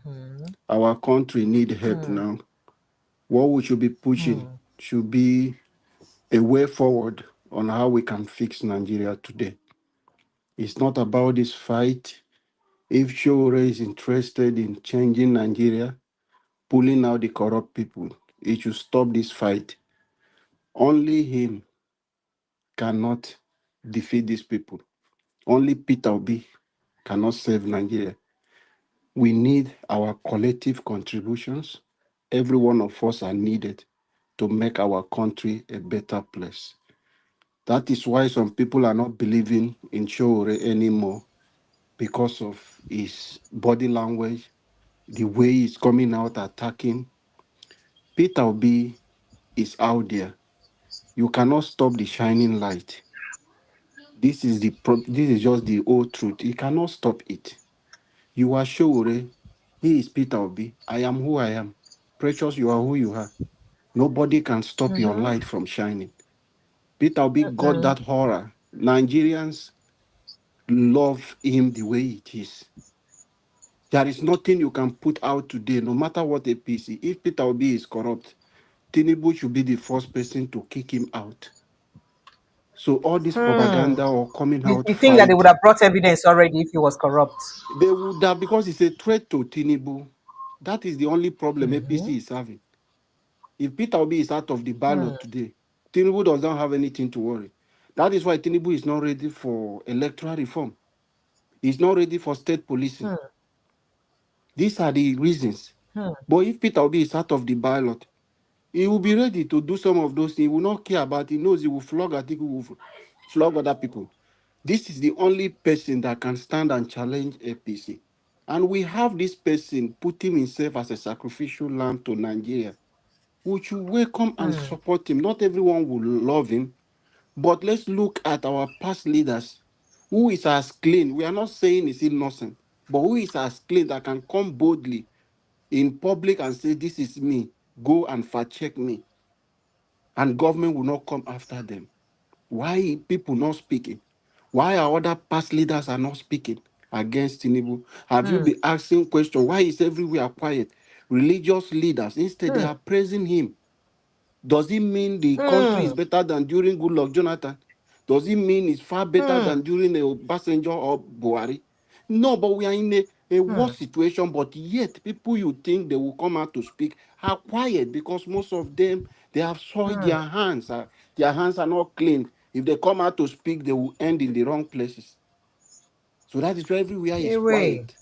our country need help now. What we should be pushing should be a way forward on how we can fix Nigeria today. It's not about this fight. If Sowore is interested in changing Nigeria, pulling out the corrupt people, he should stop this fight. Only him cannot defeat these people. Only Peter Obi cannot save Nigeria. We need our collective contributions. Every one of us are needed to make our country a better place. That is why some people are not believing in Sowore anymore, because of his body language, the way he's coming out attacking. Peter Obi is out there. You cannot stop the shining light. This is just the old truth. You cannot stop it. You are Sowore. He is Peter Obi. I am who I am. Precious, you are who you are. Nobody can stop your light from shining. Peter Obi got that horror. Nigerians love him the way it is. There is nothing you can put out today, no matter what APC. If Peter Obi is corrupt, Tinubu should be the first person to kick him out. So all this propaganda or coming out, you think that they would have brought evidence already if he was corrupt? They would have, because it's a threat to Tinubu. That is the only problem APC is having. If Peter Obi is out of the ballot today, Tinubu does not have anything to worry. That is why Tinubu is not ready for electoral reform. He's not ready for state policing. These are the reasons. But if Peter Obi is out of the ballot, he will be ready to do some of those things. He will not care about it. He knows he will flog Atiku, will flog other people. This is the only person that can stand and challenge APC. And we have this person putting himself as a sacrificial lamb to Nigeria. We should welcome and support him. Not everyone will love him, but let's look at our past leaders. Who is as clean? We are not saying he's innocent, but who is as clean that can come boldly in public and say, "This is me, go and fact check me," and government will not come after them? Why people not speaking? Why are other past leaders are not speaking against Tinubu? Have you been asking questions? Why is everywhere quiet? Religious leaders, instead they are praising him. Does it mean the country is better than during Goodluck Jonathan? Does it mean it's far better than during Obasanjo or Buhari? No, but we are in a worse situation, but yet people you think they will come out to speak are quiet because most of them, they have soiled their hands. Their hands are not clean. If they come out to speak, they will end in the wrong places. So that is why everywhere is Away. quiet.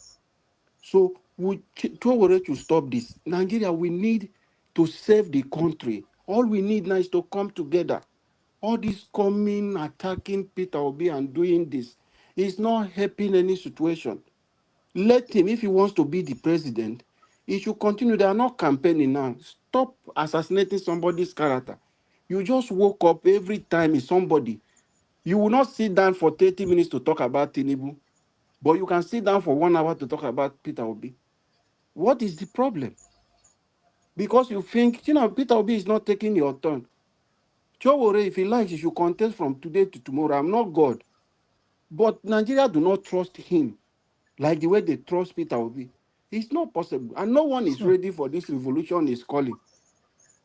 So we Sowore to stop this. Nigeria, we need to save the country. All we need now is to come together. All this coming, attacking Peter Obi and doing this is not helping any situation. Let him, if he wants to be the president, he should continue. They are not campaigning now. Stop assassinating somebody's character. You just woke up every time is somebody. You will not sit down for 30 minutes to talk about Tinubu, but you can sit down for 1 hour to talk about Peter Obi. What is the problem? Because you think, Peter Obi is not taking your turn. Sowore, if he likes, he should contest from today to tomorrow. I'm not God. But Nigeria do not trust him like the way they trust Peter Obi. It's not possible. And no one is ready for this revolution he's calling.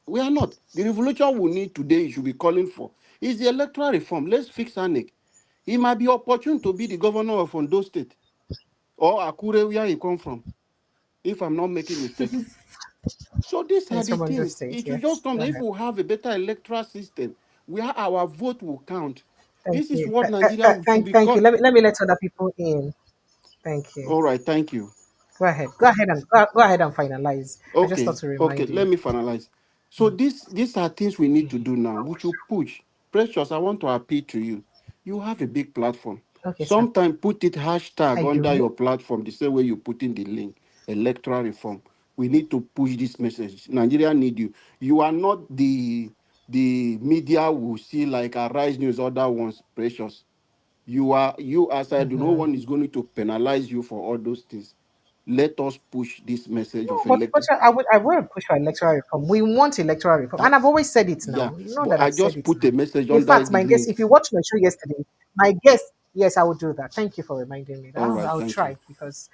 We are not. The revolution we need today, he should be calling for, is the electoral reform. Let's fix ANEC. He might be opportune to be the governor of Ondo State or Akure, where he come from, if I'm not making mistake. So these are Yes, the from Ondo things. State. It will just Yes. come Go if ahead. we have a better electoral system where our vote will count. Thank This is you. what Nigeria should be Thank you. called. Let me let other people in. Thank you. All right, thank you. Go ahead. Go ahead and finalize. I just thought Okay, to okay, remind you. let me finalize. So these are things we need to do now. We should push. Precious, I want to appeal to you. You have a big platform. Okay, sir. Sometimes put it hashtag I under do. your platform the same way you put in the link, electoral reform. We need to push this message. Nigeria need you. You are not the media will see like Arise News, other ones, Precious. You as I do, no one is going to penalize you for all those things. Let us push this message No, of but electoral. I will push for electoral reform. We want electoral reform, and I've always said it Yeah, now. You know but that I I've said just it put a now. message In under fact, the my guest, if link. you watched my show yesterday, my guest, yes, I will do that. Thank you for reminding me. All right, I'll thank you. try because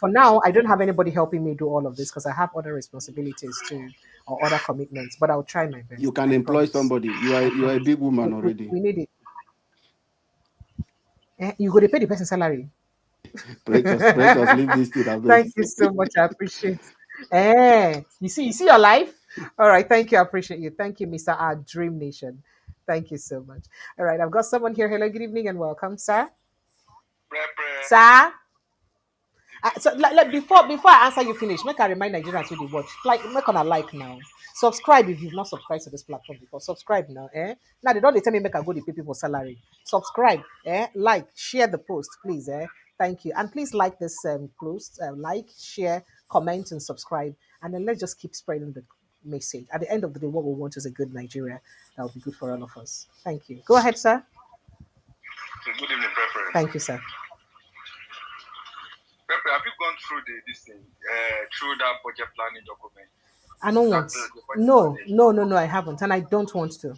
for now I don't have anybody helping me do all of this because I have other responsibilities too or other commitments. But I'll try my You best. can I employ promise. somebody. You are I you are a promise. big woman We, already. we need it. You go to pay the person salary. Precious, leave this thing away. Thank you so much. I appreciate. You see your life. All right. Thank you. I appreciate you. Thank you, Mr. Our Dream Nation. Thank you so much. All right. I've got someone here. Hello. Good evening and welcome, sir. Sir. Before I answer you finish, make I remind Nigerians who they watch. Like make on a like now. Subscribe if you've not subscribed to this platform before. Subscribe now, eh? Now they don't they tell me make I go to pay people salary. Subscribe, eh? Like, share the post, please, eh? Thank you. And please like this post, like, share, comment, and subscribe. And then let's just keep spreading the message. At the end of the day, what we want is a good Nigeria that will be good for all of us. Thank you. Go ahead, sir. Good evening, Preference. Thank you, sir. Pepe, have you gone through this thing, through that budget planning document? I don't want. The budget No, planning. no, no, no, I haven't. And I don't want to.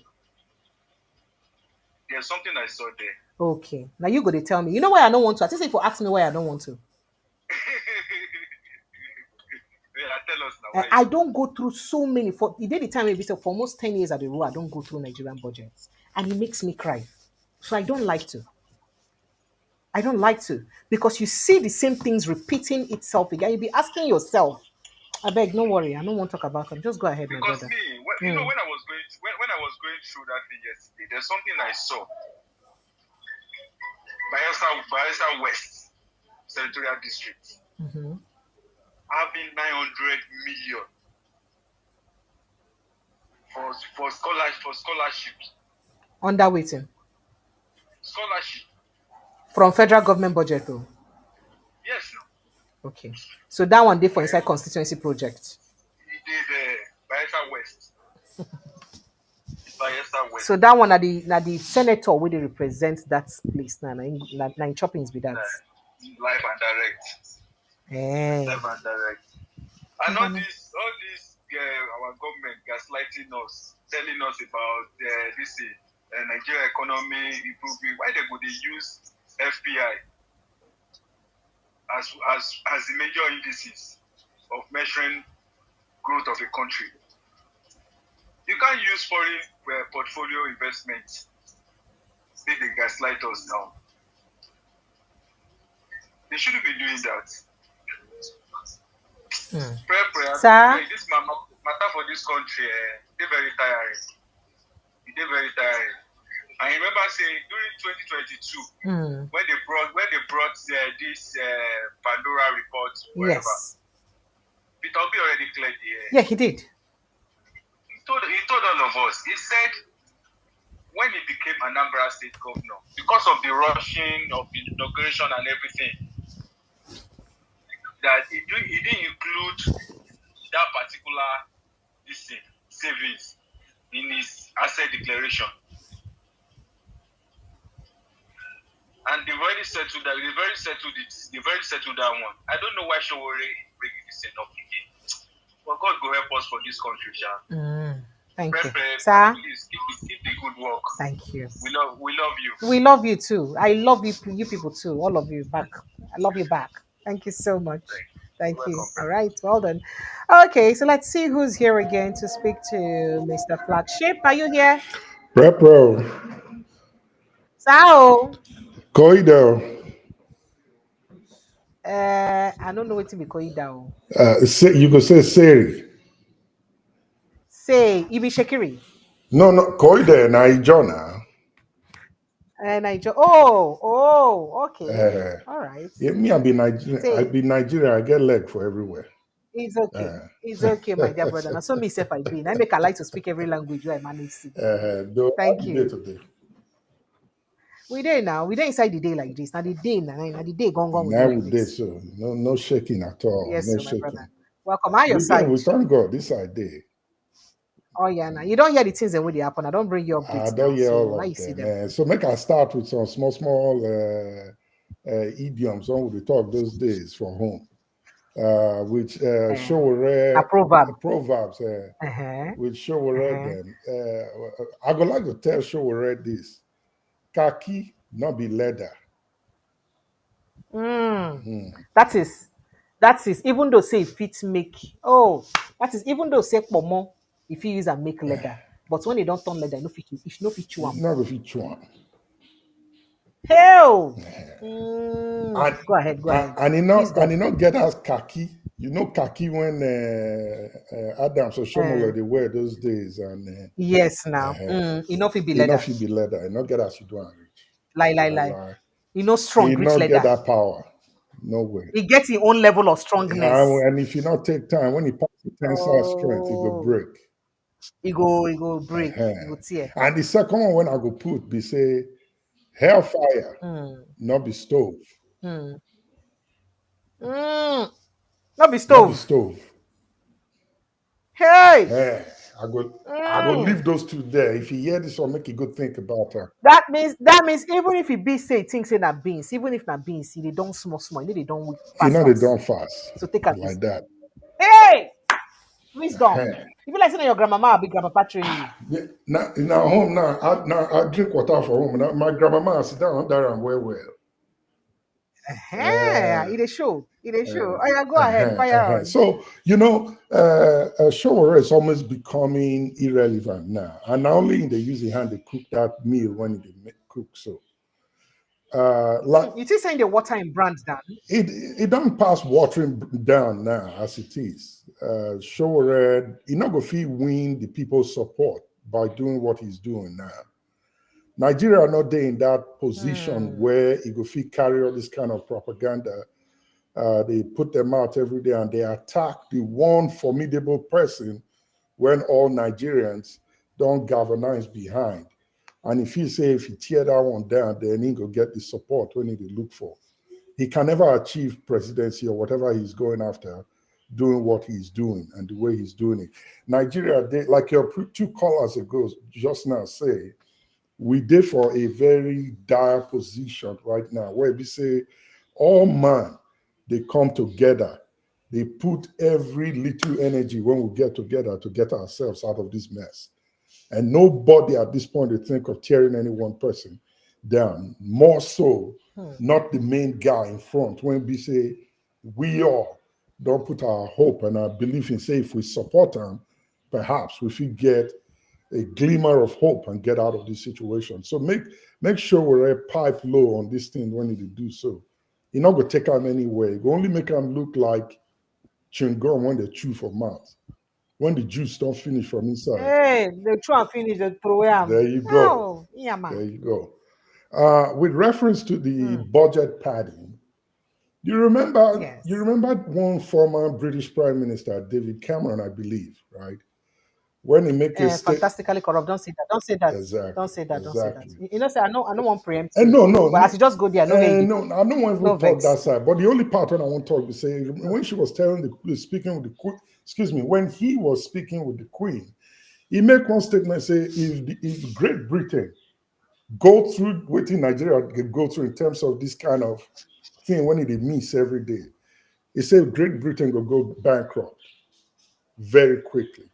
There's something I saw there. Okay. Now you go to tell me. You know why I don't want to? I think if you ask me why I don't want to. Yeah, tell us now. I don't go through so many for the day the time maybe so for almost 10 years at the row, I don't go through Nigerian budgets. And it makes me cry. So I don't like to. I don't like to. Because you see the same things repeating itself again. You'll be asking yourself, I beg, no worry, I don't want to talk about them. Just go ahead, my Because brother. me, when I was going through that thing yesterday, there's something I saw. Bayelsa West Senatorial District having 900 million for scholarships. Under waiting. Scholarship. From federal government budget though. Yes. Okay. So that one did for inside constituency project. He did Bayelsa West. Bayelsa West. So that one are the senator where they represent that place now. Nine choppings with that. Live and direct. Live and direct. And all this our government gaslighting us, telling us about this Nigeria economy improving. Why they would use FPI as the major indices of measuring growth of a country? You can't use foreign portfolio investments. They gaslight us now. They shouldn't be doing that. Sir? This matter for this country, they're very tiring. They're very tiring. I remember saying during 2022, when they brought this Pandora report, whatever. Yes. Peter Obi already cleared the air. Yeah, he did. He told all of us. He said when he became Anambra State governor, because of the rushing of the inauguration and everything, that he didn't include that particular savings in his asset declaration. And they've already settled that. They've already settled that one. I don't know why Sowore is bringing this up again. But God go help us for this country, Sha. Thank you. Sir? Please keep the good work. Thank you. We love you. We love you too. I love you people too. All of you back. I love you back. Thank you so much. Thank you. All right. Well done. Okay, so let's see who's here again to speak to Mr. Flagship. Are you here? Repro. Sao. Koido. I don't know what to be called down. You could say Seri. Say Ibi Shekiri. No, Koide Naijona. Nigeria. Oh, okay. All right. Yeah, me, I be Nigeria. I get leg for everywhere. It's okay. It's okay, my dear brother. Now, so me self I be. I make a like to speak every language where I manage to. Thank you. Today? We there now. We there inside the day like this. Now the day gone Now like we this. did so. No shaking at all. Yes, no sir, shaking. my brother. Welcome. How your side? We thank God. This side day. Oh yeah, now you don't hear the things that will happen. I don't bring you updates. I don't hear so all of them. So make us start with some small idioms on we talk those days for home. Which Sowore proverbs which Sowore them. I would like to tell Sowore this: khaki not be leather. That is even though say fit make that is even though say pomo if you use and make leather, but when they don't turn leather, no fit chew am. No fit chew am. Hell. Go ahead. And you not get as khaki. You know khaki when Adams or Shomole they wear those days and yes now. Enough it be leather. Enough it be leather. You not get as you do and reach. Lie. You know strong you reach not leather. Get that power. No way. It gets your own level of strongness. And if you not take time, when you pass the tensile strength, it go break. It go break. It go tear. And the second one when I go put be say hellfire, not be stove. Not be stove. Hey. I go leave those two there. If you hear this one, make a good think about her. That means even if it be say things say that beans, even if not beans, they don't small, they don't fast. They don't fast. So take a like that. Hey, wisdom. If you like saying your grandmama, big grandpapa training you. Now home now. I drink water for home. Now, my grandmama sit down there and well. It is show. Oh yeah, go ahead, fire on. So Sowore is almost becoming irrelevant now, and not only in the using hand they cook that meal when they cook so. You saying the water in brand down? It don't pass watering down now as it is. Sowore, he not go feel win the people's support by doing what he's doing now. Nigeria are not there in that position where he go feel carry all this kind of propaganda. They put them out every day and they attack the one formidable person when all Nigerians don't galvanize behind. And if he tear that one down, then he go get the support when he look for. he can never achieve presidency or whatever he's going after, doing what he's doing and the way he's doing it. Nigeria, like your two callers ago just now say, we did for a very dire position right now where we say all man, they come together. They put every little energy when we get together to get ourselves out of this mess. And nobody at this point to think of tearing any one person down. More so, not the main guy in front. When we say we all don't put our hope and our belief in, say, if we support him, perhaps we should get a glimmer of hope and get out of this situation. So make sure we're pipe low on this thing when you do so. You're not going to take them anywhere. You only make them look like chewing gum when they chew for mouth. When the juice don't finish from inside. Hey, they try and finish the program. There you go. Oh, yeah, man. There you go. With reference to the budget padding, you remember? Yes. You remember one former British Prime Minister, David Cameron, I believe, right? When he make a fantastically corrupt. Don't say that. Don't say that. Exactly. Don't say that. Exactly. Don't say that. You know, say I don't want preempt. No. But as you just go there, no, I don't want to talk that side. But the only part when I want to talk is say when she was speaking with the Queen, excuse me, when he was speaking with the Queen, he made one statement say if Great Britain go through what in Nigeria go through in terms of this kind of thing when they miss every day, he said Great Britain will go bankrupt very quickly.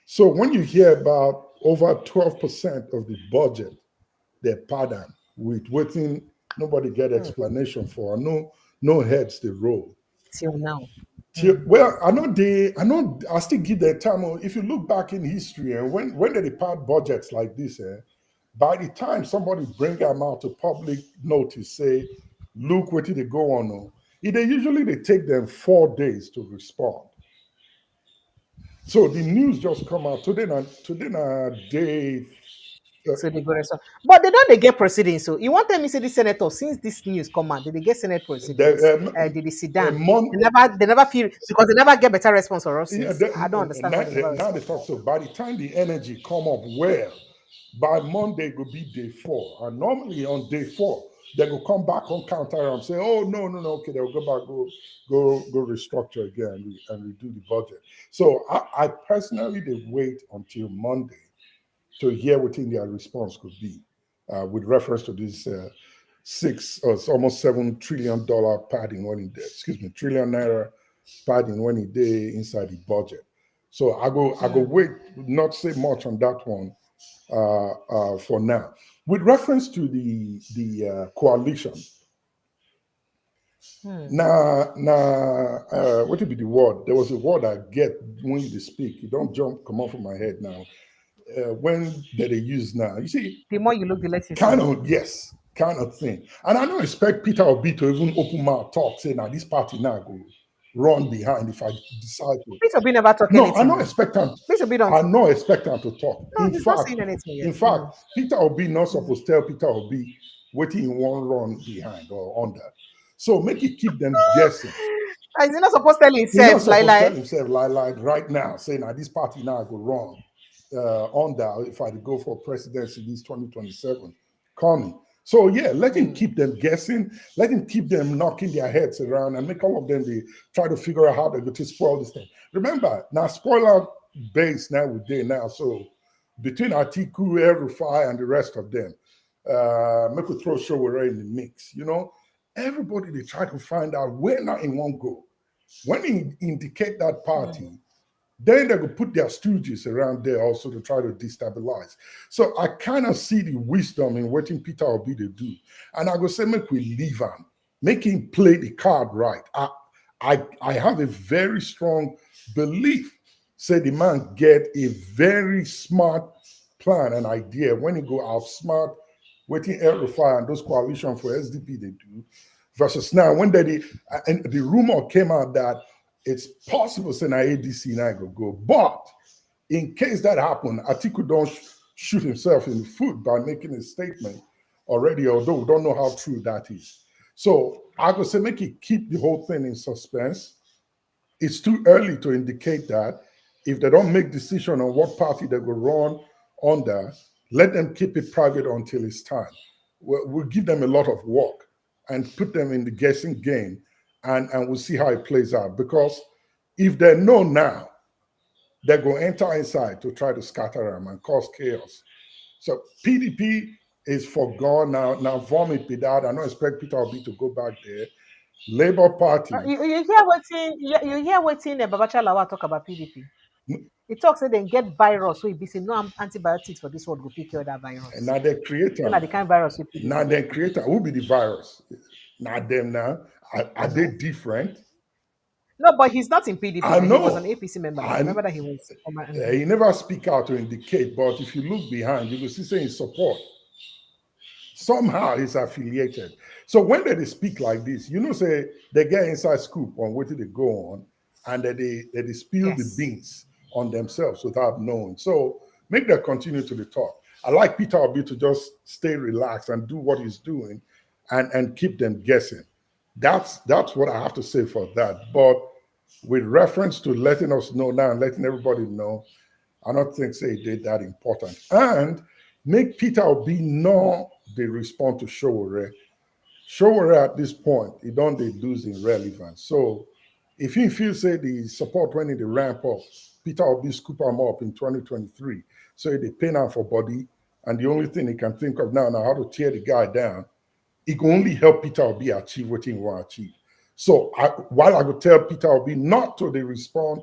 So when you hear about over 12% of the budget, they pardon with waiting, nobody get explanation for, no heads they roll. Till now. Well, I still give the time. If you look back in history and when they part budgets like this, by the time somebody bring them out to public notice, say, look what they go on, they usually take them 4 days to respond. So the news just come out today day. So they go respond. But they don't get proceedings. So you want them to say the senator since this news come out, did they get Senate proceedings? Did they sit down? They never feel because they never get better response or else. I don't understand. Now they talk so by the time the energy come up well, by Monday it will be day 4. And normally on day 4, they will come back on counter and say, oh no, okay, they'll go back, go restructure again and redo the budget. So I personally they wait until Monday to hear what their response could be with reference to this almost $7 trillion padding when it did, trillion naira padding when it did inside the budget. So I go wait, not say much on that one for now. With reference to the coalition, now, what would be the word? There was a word I get when you speak. You don't come off of my head now. When that they use now, you see, the more you look, the less you kind of thing. And I don't expect Peter Obi to even open mouth talk, say, now this party now go run behind if I decide to. Peter Obi never talk anything. I don't expect him. I don't expect him to talk. No, he's not saying anything yet. In fact, Peter Obi not supposed to tell Peter Obi waiting in one run behind or under. So make it keep them guessing. He's not supposed to tell himself. He's not supposed to tell himself like right now, saying now this party now go run under if I go for presidency this 2027 coming. So yeah, let him keep them guessing. Let him keep them knocking their heads around and make all of them try to figure out how they're going to spoil this thing. Remember, now spoiler base now with day now. So between Atiku, El-Rufai, and the rest of them, make we throw Sowore in the mix. You know, everybody they try to find out where not in one go. When they indicate that party, then they will put their stooges around there also to try to destabilize. So I kind of see the wisdom in waiting Peter Obi to do. And I go say, make we leave him. Make him play the card right. I have a very strong belief. Say the man get a very smart plan and idea when he go outsmart waiting El-Rufai and those coalition for SDP they do. Versus now, when and the rumor came out that it's possible say na ADC now go. But in case that happen, Atiku don't shoot himself in the foot by making a statement already, although we don't know how true that is. So I would say make it keep the whole thing in suspense. It's too early to indicate that. If they don't make decision on what party they will run under, let them keep it private until it's time. We'll give them a lot of work and put them in the guessing game, and we'll see how it plays out. Because if they know now, they're going to enter inside to try to scatter them and cause chaos. So PDP is forgone now. Now vomit be that. I don't expect Peter Obi to go back there. Labour Party. You hear what you hear what Babacha Lawa talk about PDP. He talks that they get virus, so he be saying no antibiotics for this one go pick that virus. And now they create Then the kind of virus we now they create who be the virus? Not them now. Are they different? No, but he's not in PDP. I know. He was an APC member. I remember that he was. He never speak out to indicate, but if you look behind, you will see saying support. Somehow he's affiliated. So when they speak like this, you know, say they get inside scoop on what they go on, and that they spill the beans on themselves without knowing. So make them continue to the talk. I like Peter Obi to just stay relaxed and do what he's doing, and keep them guessing. That's what I have to say for that. But with reference to letting us know now and letting everybody know, I don't think say they that important. And make Peter Obi know they respond to Sowore. Sowore at this point, he don't they lose in relevance. So if he feels say the support when in the ramp up, Peter Obi scoop him up in 2023. So they pay now for body, and the only thing he can think of now how to tear the guy down, it can only help Peter Obi achieve what he want to achieve. So while I would tell Peter Obi not to respond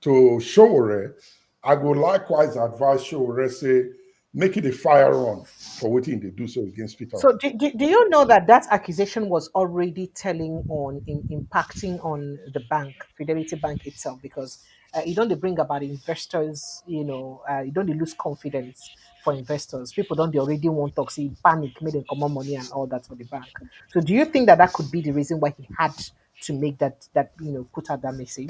to Sowore, I would likewise advise Sowore, say, make it a fire run for what they do so against Peter So Obi. do you know that accusation was already telling on impacting on the bank, Fidelity Bank itself, because you don't bring about investors, you don't lose confidence for investors. People don't already want to see panic, made them come on money and all that for the bank. So do you think that could be the reason why he had to make that put out that message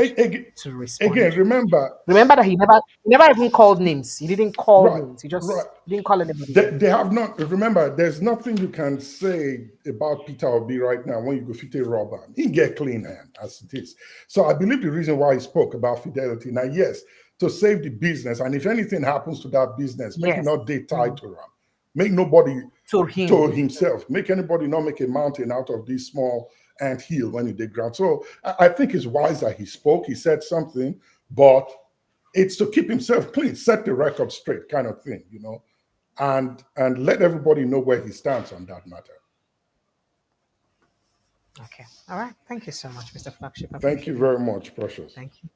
to respond? Again, remember that he never even called names. He didn't call names. He just didn't call anybody. They have not. Remember, there's nothing you can say about Peter Obi right now when you go fit a robber. He get clean hand as it is. So I believe the reason why he spoke about Fidelity now, yes, to save the business, and if anything happens to that business, make it not day tied to him. Make nobody to himself. Make anybody not make a mountain out of this small ant hill when he dig ground. So I think it's wise that he spoke. He said something, but it's to keep himself clean, set the record straight, kind of thing, and let everybody know where he stands on that matter. Okay. All right. Thank you so much, Mr. Flagship. Thank you very much, Precious. Thank you.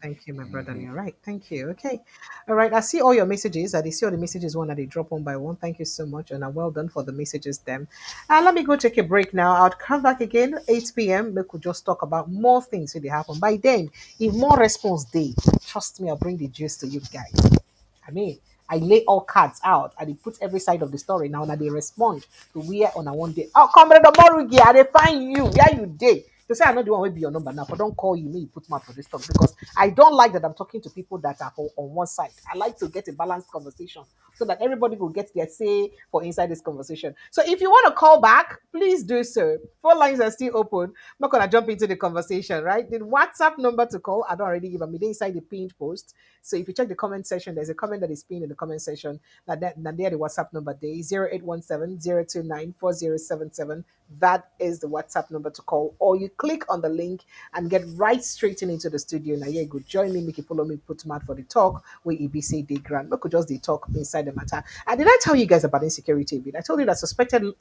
Thank you, my brother. You're right. Thank you. Okay. All right. I see all your messages. I see all the messages one that they drop one by one. Thank you so much. And well done for the messages then. Let me go take a break now. I'll come back again 8 p.m. We could just talk about more things that happen. By then, if more response day, trust me, I'll bring the gist to you guys. I mean, I lay all cards out and they put every side of the story now and they respond to where on a one day. Oh, comrade Omorugi, I they find you. Where you day? To say I'm not the one will be your number now, but don't call you me, put mouth for this talk because I don't like that I'm talking to people that are on one side. I like to get a balanced conversation so that everybody will get their say for inside this conversation. So if you want to call back, please do so. Phone lines are still open. I'm not gonna jump into the conversation, right? The WhatsApp number to call, I don't already give them. They inside the pinned post. So if you check the comment section, there's a comment that is pinned in the comment section. Now there the WhatsApp number there is 0817-029-4077. That is the WhatsApp number to call. Or you click on the link and get right straight into the studio. Now you go join me, make you follow me, put mad for the talk where EBC day grant. Look, just the talk inside the matter. And did I tell you guys about insecurity a bit? I told you that suspected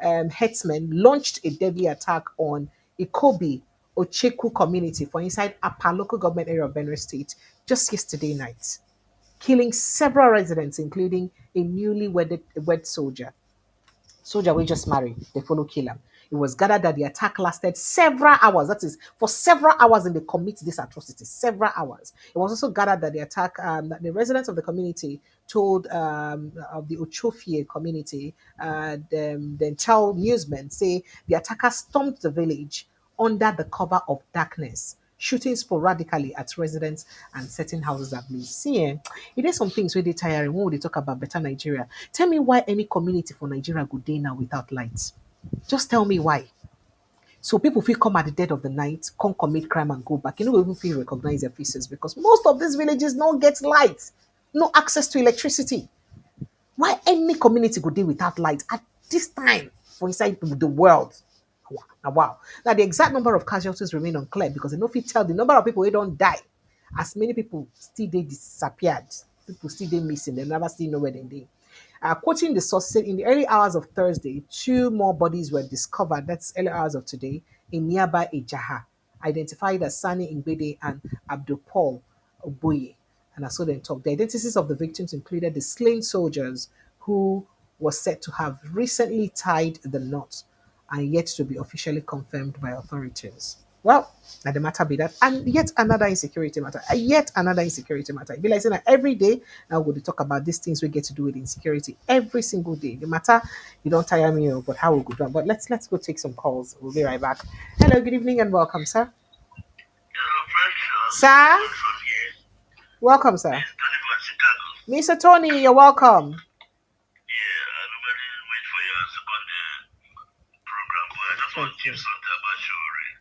headsmen launched a deadly attack on Ikobi Ocheku community for inside Apa local government area of Benue State just yesterday night, killing several residents, including a newly wed soldier. Soldier we just married, they follow kill him. It was gathered that the attack lasted several hours. That is, for several hours, and they commit this atrocity. Several hours. It was also gathered that the attack, that the residents of the community told of the Ochofie community, then tell newsmen say the attackers stormed the village under the cover of darkness, shooting sporadically at residents and setting houses ablaze. See, it is some things where they tiring when they talk about better Nigeria. Tell me why any community for Nigeria go day now without lights. Just tell me why. So people feel come at the dead of the night, come commit crime and go back. You know, even feel recognize their faces because most of these villages don't get light, no access to electricity. Why any community go day without light at this time? for inside the world. Wow. Now, the exact number of casualties remain unclear because they no fit tell the number of people who don't die. As many people still they disappeared. People still they missing. They never still know where they dey. Quoting the source, said in the early hours of Thursday, 2 more bodies were discovered. That's early hours of today in nearby Ejaha, identified as Sani Ngbede and Abdul Paul Oboye. And I saw them talk. The identities of the victims included the slain soldiers who was said to have recently tied the knot and yet to be officially confirmed by authorities. Well, now the matter be that, and yet another insecurity matter, yet another insecurity matter. It be like saying that every day now we're going to talk about these things we get to do with insecurity every single day. The matter you don't tire me, but how we go down. But let's go take some calls. We'll be right back. Hello, good evening, and welcome, sir. Sir, welcome, sir. Mr. Tony, you're welcome. Thank you.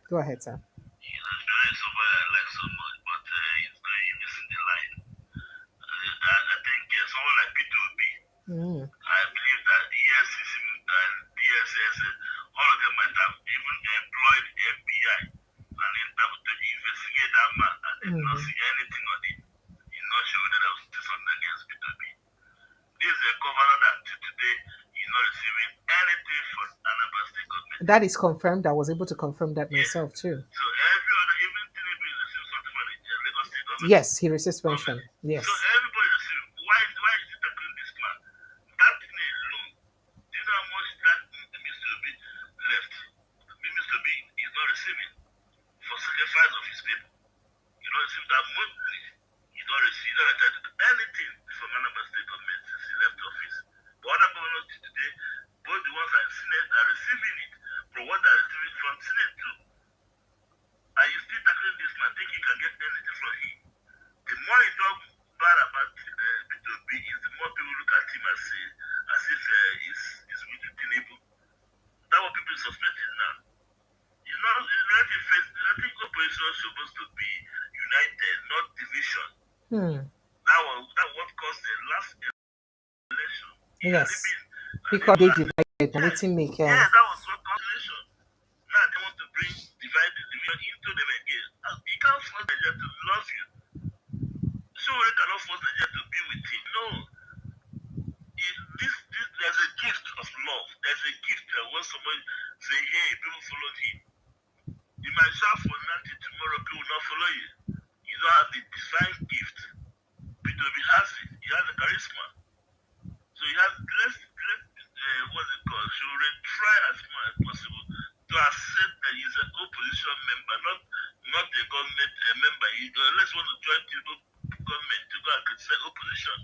Go ahead, sir. Very somebody I like so much, but he's missing the line. I think someone like Peter Obi, I believe that ESCC and DSS, all of them might have even employed FBI and Interpol to investigate that man, and they did not see anything on it. He's not sure whether there was something against Peter Obi. This is a governor that today is not receiving anything from Anambra State government. That is confirmed. I was able to confirm that myself too. So every other, even Tinubu is receiving something from the Lagos State government. Yes, he receives pension. Yes. So everybody is receiving. Why is he tackling this man? That thing alone. Do you know how much that Mr. Obi left? Mr. Obi is not receiving for sacrifice of his people. You don't receive that monthly. You don't receive anything from Anambra State government since he left office. But other governors today, both the ones that are Senate are receiving it, but what they are receiving from Senate too. Are you still tackling this man? Think you can get anything from him? The more you talk bad about Peter Obi, the more people look at him as if he's with Tinubu. That's what people suspect him now. You know, I think opposition is supposed to be united, not division. That what caused the last election. Yes. Because they divided and it make Yeah, that was what caused the election. Now they want to bring divided division into them again. You can't force Nigeria to love you. Sowore cannot force Nigeria to be with him. No. There's a gift of love. There's a gift that when somebody say, hey, people follow him. You might shout for nothing tomorrow, people will not follow you. You don't have the divine gift. Peter Obi has it. He has the charisma. So you have what's it called? Sowore try as much as possible to accept that he's an opposition member, not a government member. Unless you want to join the government to go and criticize opposition.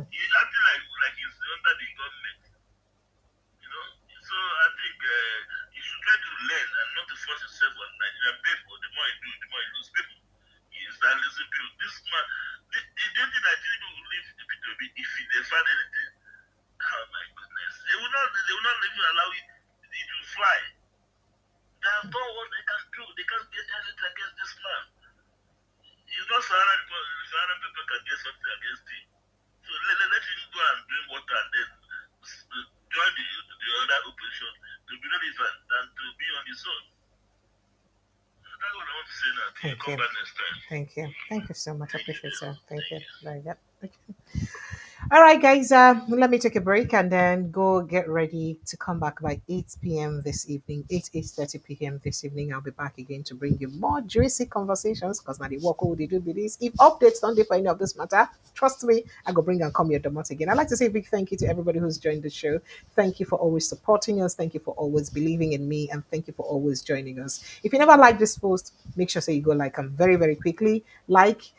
He's acting like he's under the government. You know? So I think you should try to learn and not to force yourself on Nigerian people. The more you do, the more you lose people. He's not losing people. This man, the only thing that Tinubu will leave the Peter Obi if they find anything. Oh my goodness. They will not even allow it to fly. They have done what they can do. They can't get anything against this man. He's not Sahara people can get something against him. So let him go and drink water and then join the other opposition to be relevant than to be on his own. That's what I want to say now. Thank Come you. back next time. Thank you. Thank you so much. I appreciate it, sir. Thank you. Very good. Okay. All right, guys. Let me take a break and then go get ready to come back by 8 p.m. this evening, 8:30 p.m. this evening. I'll be back again to bring you more juicy conversations because now the work all they do be this. If updates don't for any of this matter, trust me, I go bring and come your domot again. I'd like to say a big thank you to everybody who's joined the show. Thank you for always supporting us. Thank you for always believing in me, and thank you for always joining us. If you never like this post, make sure you go like them very, very quickly. Like.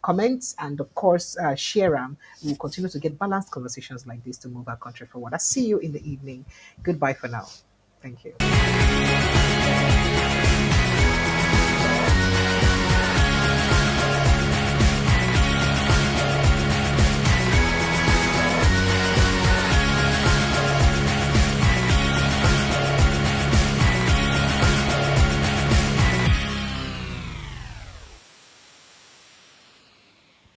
Comments and of course share them. We'll continue to get balanced conversations like this to move our country forward. I'll see you in the evening. Goodbye for now. Thank you.